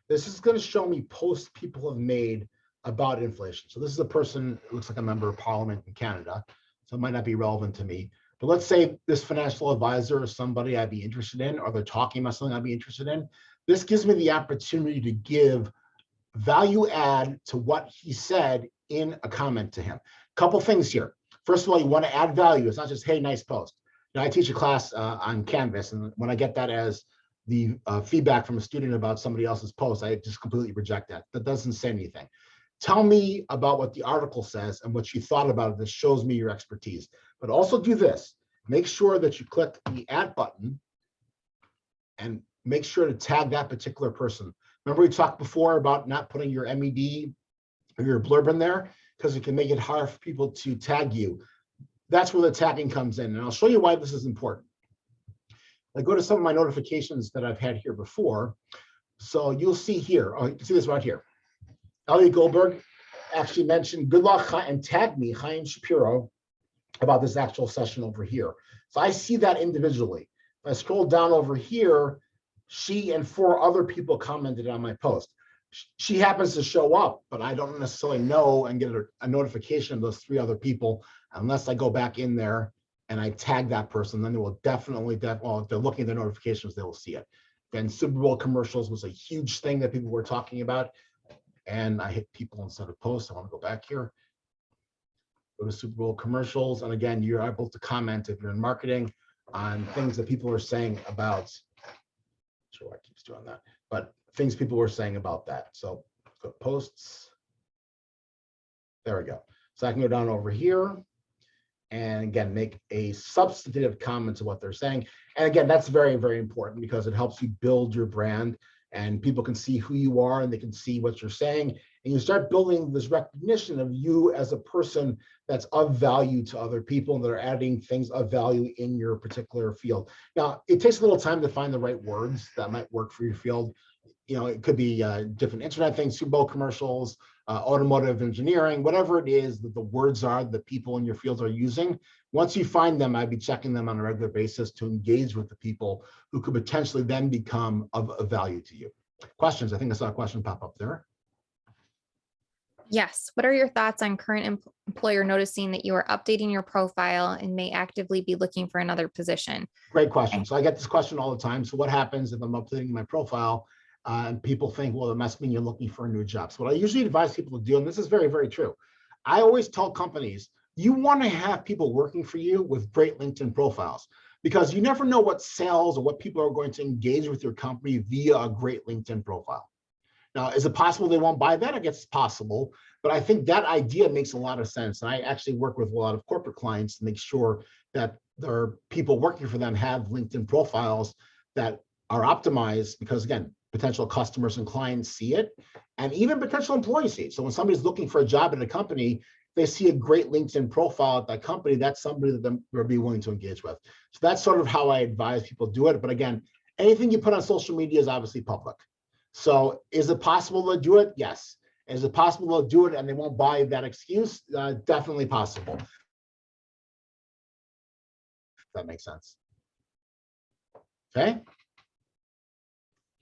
this is going to show me posts people have made about inflation. So this is a person who looks like a member of parliament in Canada. So it might not be relevant to me. But let's say this financial advisor is somebody I'd be interested in, or they're talking about something I'd be interested in. This gives me the opportunity to give value add to what he said in a comment to him. Couple things here. First of all, you want to add value. It's not just, hey, nice post. Now, I teach a class on Canvas, and when I get that as the feedback from a student about somebody else's post, I just completely reject that. That doesn't say anything. Tell me about what the article says and what you thought about it. This shows me your expertise. But also do this. Make sure that you click the add button and make sure to tag that particular person. Remember we talked before about not putting your MED or your blurb in there because it can make it hard for people to tag you. That's where the tagging comes in. And I'll show you why this is important. I go to some of my notifications that I've had here before. So you'll see here, oh, you can see this right here. Elliot Goldberg actually mentioned good luck and tagged me, Chaim Shapiro, about this actual session over here. So I see that individually. If I scroll down over here, she and 4 other people commented on my post. She happens to show up, but I don't necessarily know and get a notification of those 3 other people unless I go back in there and I tag that person. Then they will definitely, well, if they're looking at their notifications, they will see it. Then Super Bowl commercials was a huge thing that people were talking about. And I hit people instead of posts. I want to go back here. Go to Super Bowl commercials. And again, you're able to comment if you're in marketing on things that people are saying about, sure why it keeps doing that, but things people were saying about that. So go to posts. There we go. So I can go down over here and again, make a substantive comment to what they're saying. And again, that's very, very important because it helps you build your brand and people can see who you are and they can see what you're saying. And you start building this recognition of you as a person that's of value to other people and that are adding things of value in your particular field. Now, it takes a little time to find the right words that might work for your field. You know, it could be different internet things, Super Bowl commercials, automotive engineering, whatever it is that the words are that people in your field are using. Once you find them, I'd be checking them on a regular basis to engage with the people who could potentially then become of value to you. Questions? I think I saw a question pop up there. Yes. What are your thoughts on current employer noticing that you are updating your profile and may actively be looking for another position? Great question. So I get this question all the time. So what happens if I'm updating my profile and people think, well, it must mean you're looking for a new job. So what I usually advise people to do, and this is very, very true. I always tell companies, you want to have people working for you with great LinkedIn profiles because you never know what sales or what people are going to engage with your company via a great LinkedIn profile. Now, is it possible they won't buy that? I guess it's possible, but I think that idea makes a lot of sense. And I actually work with a lot of corporate clients to make sure that their people working for them have LinkedIn profiles that are optimized because, again, potential customers and clients see it, and even potential employees see it. So when somebody's looking for a job in a company, they see a great LinkedIn profile at that company, that's somebody that they'll be willing to engage with. So that's sort of how I advise people do it. But again, anything you put on social media is obviously public. So is it possible to do it? Yes. Is it possible to do it and they won't buy that excuse? Definitely possible. If that makes sense. Okay.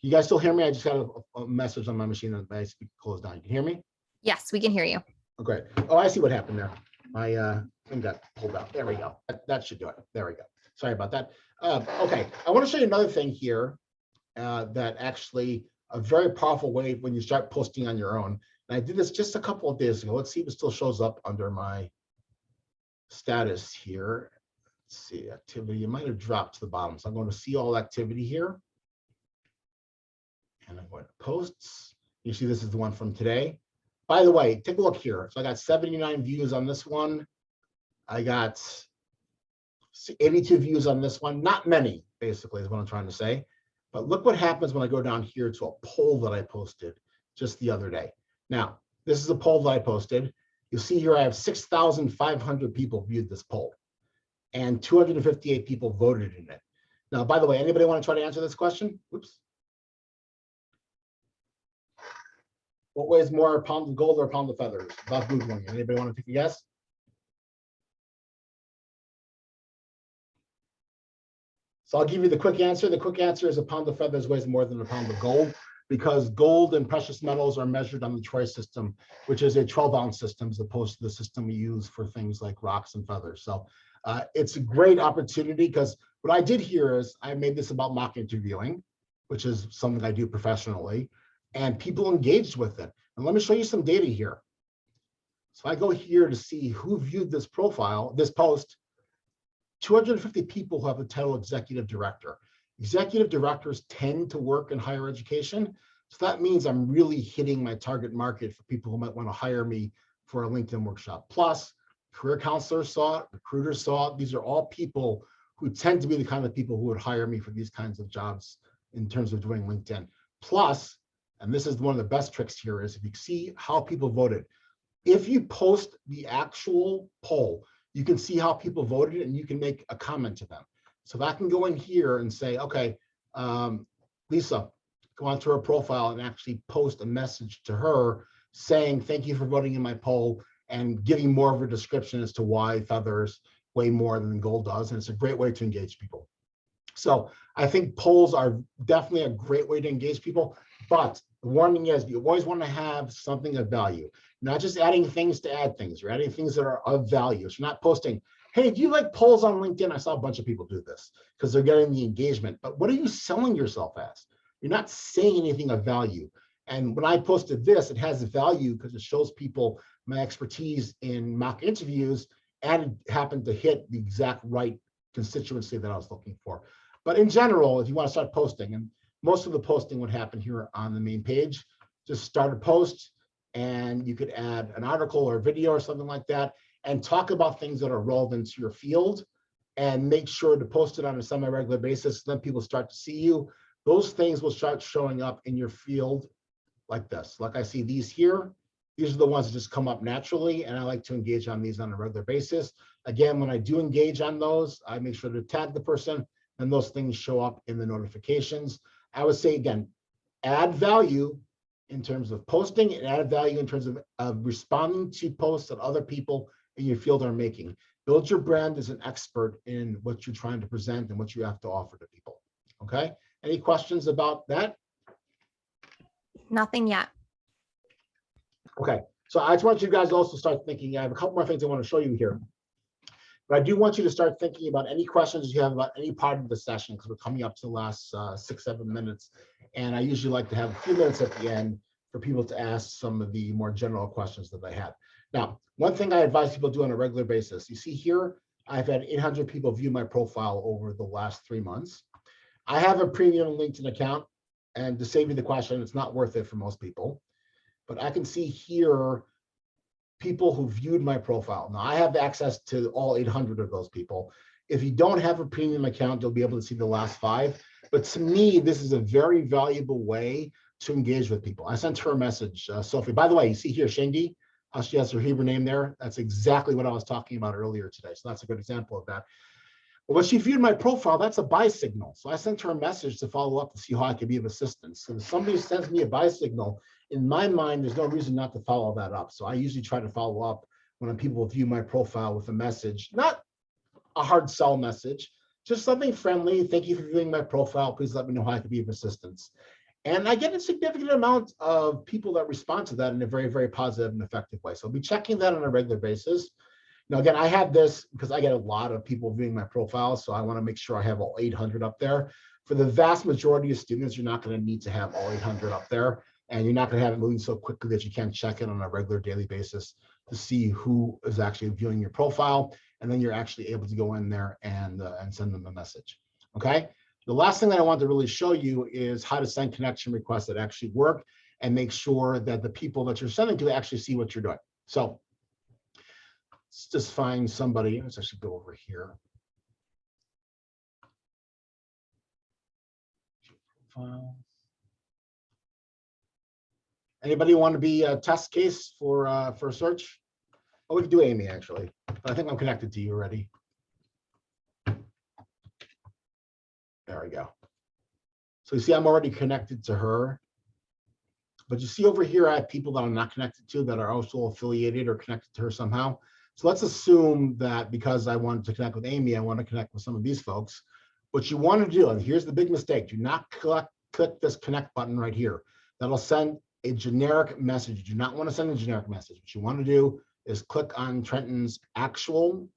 You guys still hear me? I just got a message on my machine that my speaker closed down. You can hear me? Yes, we can hear you. Okay. Oh, I see what happened there. My thing got pulled out. There we go. That should do it. There we go. Sorry about that. Okay. I want to show you another thing here that actually a very powerful way when you start posting on your own. And I did this just a couple of days ago. Let's see if it still shows up under my status here. Let's see, activity. It might have dropped to the bottom. So I'm going to see all activity here. And I'm going to posts. You see, this is the one from today. By the way, take a look here. So I got 79 views on this one. I got 82 views on this one. Not many, basically, is what I'm trying to say. But look what happens when I go down here to a poll that I posted just the other day. Now, this is a poll that I posted. You'll see here I have 6,500 people viewed this poll and 258 people voted in it. Now, by the way, anybody want to try to answer this question? Oops. What weighs more, a pound of gold or a pound of feathers? Without Googling. Anybody want to take a guess? So I'll give you the quick answer. The quick answer is a pound of feathers weighs more than a pound of gold, because gold and precious metals are measured on the troy system, which is a 12-ounce system as opposed to the system we use for things like rocks and feathers. So it's a great opportunity, because what I did here is I made this about mock interviewing, which is something I do professionally, and people engaged with it. And let me show you some data here. So I go here to see who viewed this profile, this post. 250 people who have the title executive director. Executive directors tend to work in higher education. So that means I'm really hitting my target market for people who might want to hire me for a LinkedIn workshop. Plus, career counselors saw it, recruiters saw it. These are all people who tend to be the kind of people who would hire me for these kinds of jobs in terms of doing LinkedIn. Plus, and this is one of the best tricks here, is if you see how people voted. If you post the actual poll, you can see how people voted and you can make a comment to them. So if I can go in here and say, okay, Lisa, go onto her profile and actually post a message to her saying, thank you for voting in my poll, and giving more of a description as to why feathers weigh more than gold does. And it's a great way to engage people. So I think polls are definitely a great way to engage people, but the warning is you always want to have something of value. Not just adding things to add things. You're adding things that are of value. So you're not posting, hey, do you like polls on LinkedIn? I saw a bunch of people do this because they're getting the engagement. But what are you selling yourself as? You're not saying anything of value. And when I posted this, it has value because it shows people my expertise in mock interviews, and it happened to hit the exact right constituency that I was looking for. But in general, if you want to start posting, and most of the posting would happen here on the main page, just start a post. And you could add an article or video or something like that and talk about things that are relevant to your field, and make sure to post it on a semi-regular basis. Then people start to see you. Those things will start showing up in your field like this. Like I see these here. These are the ones that just come up naturally, and I like to engage on these on a regular basis. Again, when I do engage on those, I make sure to tag the person, and those things show up in the notifications. I would say, again, add value in terms of posting, and add value in terms of responding to posts that other people in your field are making. Build your brand as an expert in what you're trying to present and what you have to offer to people. Okay, any questions about that? Nothing yet. Okay, so I just want you guys to also start thinking. I have a couple more things I want to show you here, but I do want you to start thinking about any questions you have about any part of the session, because we're coming up to the last 6-7 minutes. And I usually like to have a few minutes at the end for people to ask some of the more general questions that they have. Now, one thing I advise people do on a regular basis, you see here, I've had 800 people view my profile over the last 3 months. I have a premium LinkedIn account, and to save you the question, it's not worth it for most people. But I can see here people who viewed my profile. Now, I have access to all 800 of those people. If you don't have a premium account, you'll be able to see the last 5. But to me, this is a very valuable way to engage with people. I sent her a message, Sophie. By the way, you see here, Shangi, she has her Hebrew name there. That's exactly what I was talking about earlier today. So that's a good example of that. But when she viewed my profile, that's a buy signal. So I sent her a message to follow up to see how I could be of assistance. So if somebody sends me a buy signal, in my mind, there's no reason not to follow that up. So I usually try to follow up when people view my profile with a message, not a hard sell message, just something friendly. Thank you for viewing my profile. Please let me know how I could be of assistance. And I get a significant amount of people that respond to that in a very, very positive and effective way. So I'll be checking that on a regular basis. Now, again, I have this because I get a lot of people viewing my profile. So I want to make sure I have all 800 up there. For the vast majority of students, you're not going to need to have all 800 up there. And you're not going to have it moving so quickly that you can't check it on a regular daily basis to see who is actually viewing your profile. And then you're actually able to go in there and send them a message. Okay. The last thing that I want to really show you is how to send connection requests that actually work, and make sure that the people that you're sending to actually see what you're doing. So let's just find somebody. Let's actually go over here. Profile. Anybody want to be a test case for a search? Oh, we could do Amy actually, but I think I'm connected to you already. There we go. So you see, I'm already connected to her. But you see over here, I have people that I'm not connected to that are also affiliated or connected to her somehow. So let's assume that because I wanted to connect with Amy, I want to connect with some of these folks. What you want to do, and here's the big mistake, do not click this connect button right here. That'll send a generic message. You do not want to send a generic message. What you want to do is click on Trenton's actual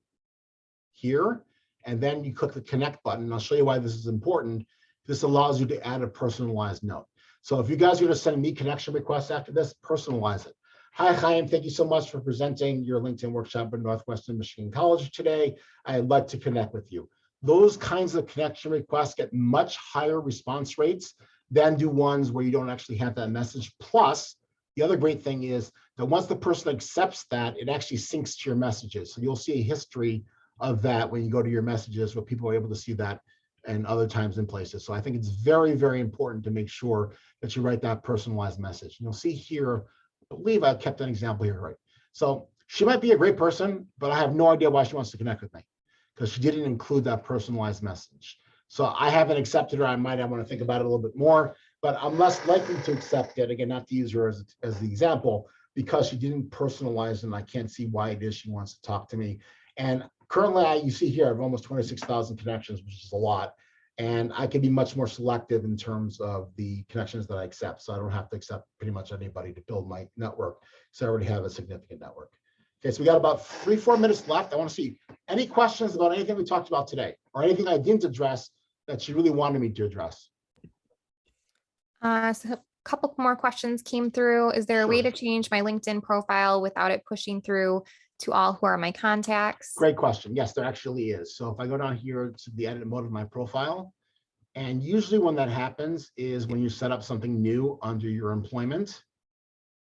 here, and then you click the connect button. And I'll show you why this is important. This allows you to add a personalized note. So if you guys are going to send me connection requests after this, personalize it. Hi, Chaim. Thank you so much for presenting your LinkedIn workshop at Northwestern Michigan College today. I'd like to connect with you. Those kinds of connection requests get much higher response rates than do ones where you don't actually have that message. Plus, the other great thing is that once the person accepts that, it actually syncs to your messages. So you'll see a history of that when you go to your messages, where people are able to see that and other times and places. So I think it's very, very important to make sure that you write that personalized message. And you'll see here, I believe I kept an example here, right? So she might be a great person, but I have no idea why she wants to connect with me, because she didn't include that personalized message. So I haven't accepted her. I want to think about it a little bit more, but I'm less likely to accept it. Again, not to use her as the example, because she didn't personalize, and I can't see why it is she wants to talk to me. And currently, you see here, I have almost 26,000 connections, which is a lot. And I can be much more selective in terms of the connections that I accept. So I don't have to accept pretty much anybody to build my network. So I already have a significant network. Okay, so we got about 3-4 minutes left. I want to see any questions about anything we talked about today, or anything I didn't address that you really wanted me to address. So a couple more questions came through. Is there a way to change my LinkedIn profile without it pushing through to all who are my contacts? Great question. Yes, there actually is. So if I go down here to the edit mode of my profile, and usually when that happens is when you set up something new under your employment.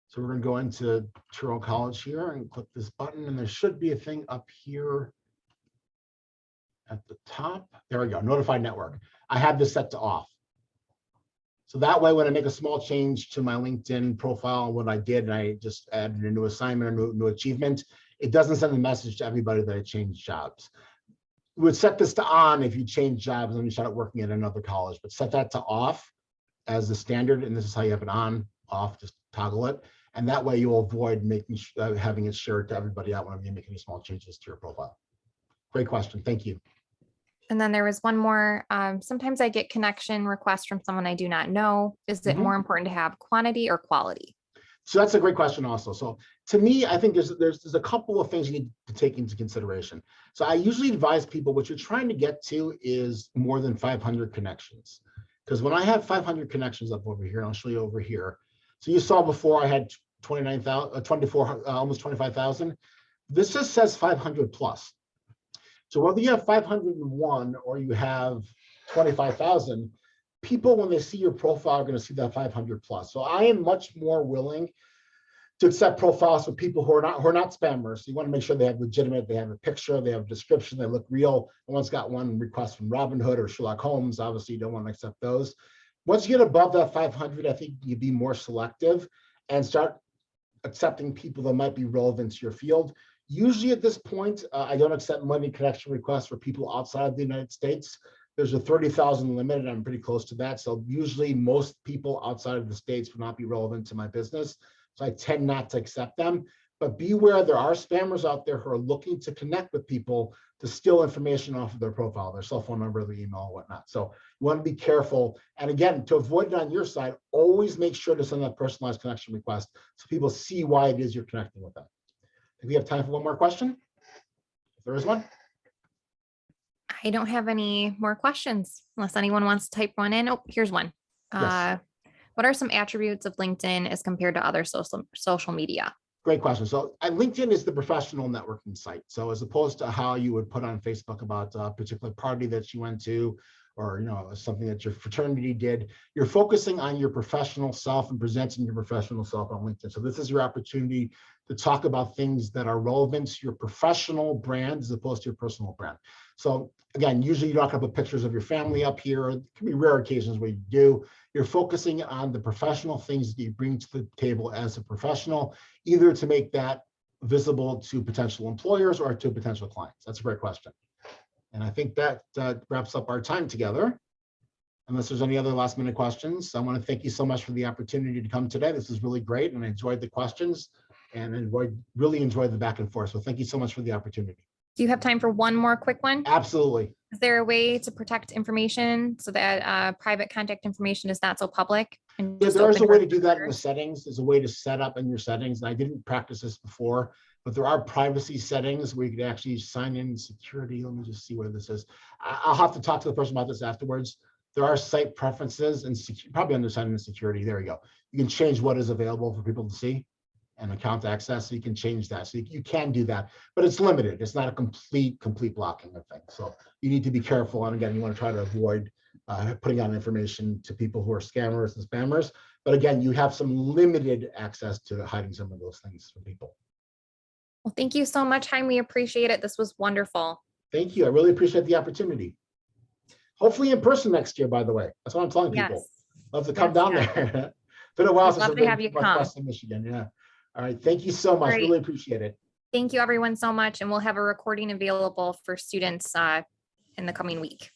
So we're going to go into Truro College here and click this button, and there should be a thing up here at the top. There we go, notified network. I have this set to off. So that way, when I make a small change to my LinkedIn profile, what I did, and I just added a new assignment or new achievement, it doesn't send a message to everybody that I changed jobs. We would set this to on if you change jobs and you start working at another college, but set that to off as the standard. And this is how you have it on, off, just toggle it. And that way you'll avoid making having it shared to everybody out whenever you make any small changes to your profile. Great question. Thank you. And then there was one more. Sometimes I get connection requests from someone I do not know. Is it more important to have quantity or quality? So that's a great question also. So to me, I think there's a couple of things you need to take into consideration. So I usually advise people what you're trying to get to is more than 500 connections. Because when I have 500 connections up over here, and I'll show you over here. So you saw before I had 24, almost 25,000. This just says 500 plus. So whether you have 501 or you have 25,000, people, when they see your profile, are going to see that 500 plus. So I am much more willing to accept profiles for people who are not spammers. So you want to make sure they have legitimate, they have a picture, they have a description, they look real. I once got one request from Robinhood or Sherlock Holmes. Obviously, you don't want to accept those. Once you get above that 500, I think you be more selective and start accepting people that might be relevant to your field. Usually at this point, I don't accept money connection requests for people outside of the United States. There's a 30,000 limit, and I'm pretty close to that. So usually most people outside of the States will not be relevant to my business. So I tend not to accept them. But beware, there are spammers out there who are looking to connect with people to steal information off of their profile, their cell phone number, their email, whatnot. So you want to be careful. And again, to avoid it on your side, always make sure to send that personalized connection request so people see why it is you're connecting with them. Do we have time for one more question? If there is one. I don't have any more questions unless anyone wants to type one in. Oh, here's one. Yes. What are some attributes of LinkedIn as compared to other social media? Great question. So LinkedIn is the professional networking site. So as opposed to how you would put on Facebook about a particular party that you went to, or something that your fraternity did, you're focusing on your professional self and presenting your professional self on LinkedIn. So this is your opportunity to talk about things that are relevant to your professional brand as opposed to your personal brand. So again, usually you're not going to put pictures of your family up here. There can be rare occasions where you do. You're focusing on the professional things that you bring to the table as a professional, either to make that visible to potential employers or to potential clients. That's a great question. And I think that wraps up our time together. Unless there's any other last minute questions, I want to thank you so much for the opportunity to come today. This was really great, and I enjoyed the questions and really enjoyed the back and forth. So thank you so much for the opportunity. Do you have time for one more quick one? Absolutely. Is there a way to protect information so that private contact information is not so public? And Yeah, just there is a open way to do that in the recorders? settings. There's a way to set up in your settings. And I didn't practice this before, but there are privacy settings where you can actually sign in security. Let me just see where this is. I'll have to talk to the person about this afterwards. There are site preferences and probably under sign in security. There we go. You can change what is available for people to see and account access. So you can change that. So you can do that, but it's limited. It's not a complete blocking of things. So you need to be careful. And again, you want to try to avoid putting out information to people who are scammers and spammers. But again, you have some limited access to hiding some of those things from people. Well, thank you so much, Chaim. We appreciate it. This was wonderful. Thank you. I really appreciate the opportunity. Hopefully in person next year, by the way. That's what I'm telling people. Yes. Love to come down there. Been a while since I've been to Northwestern Michigan. Yeah. All right. Thank you so much. Great. Really appreciate it. Thank you everyone so much. And we'll have a recording available for students in the coming week.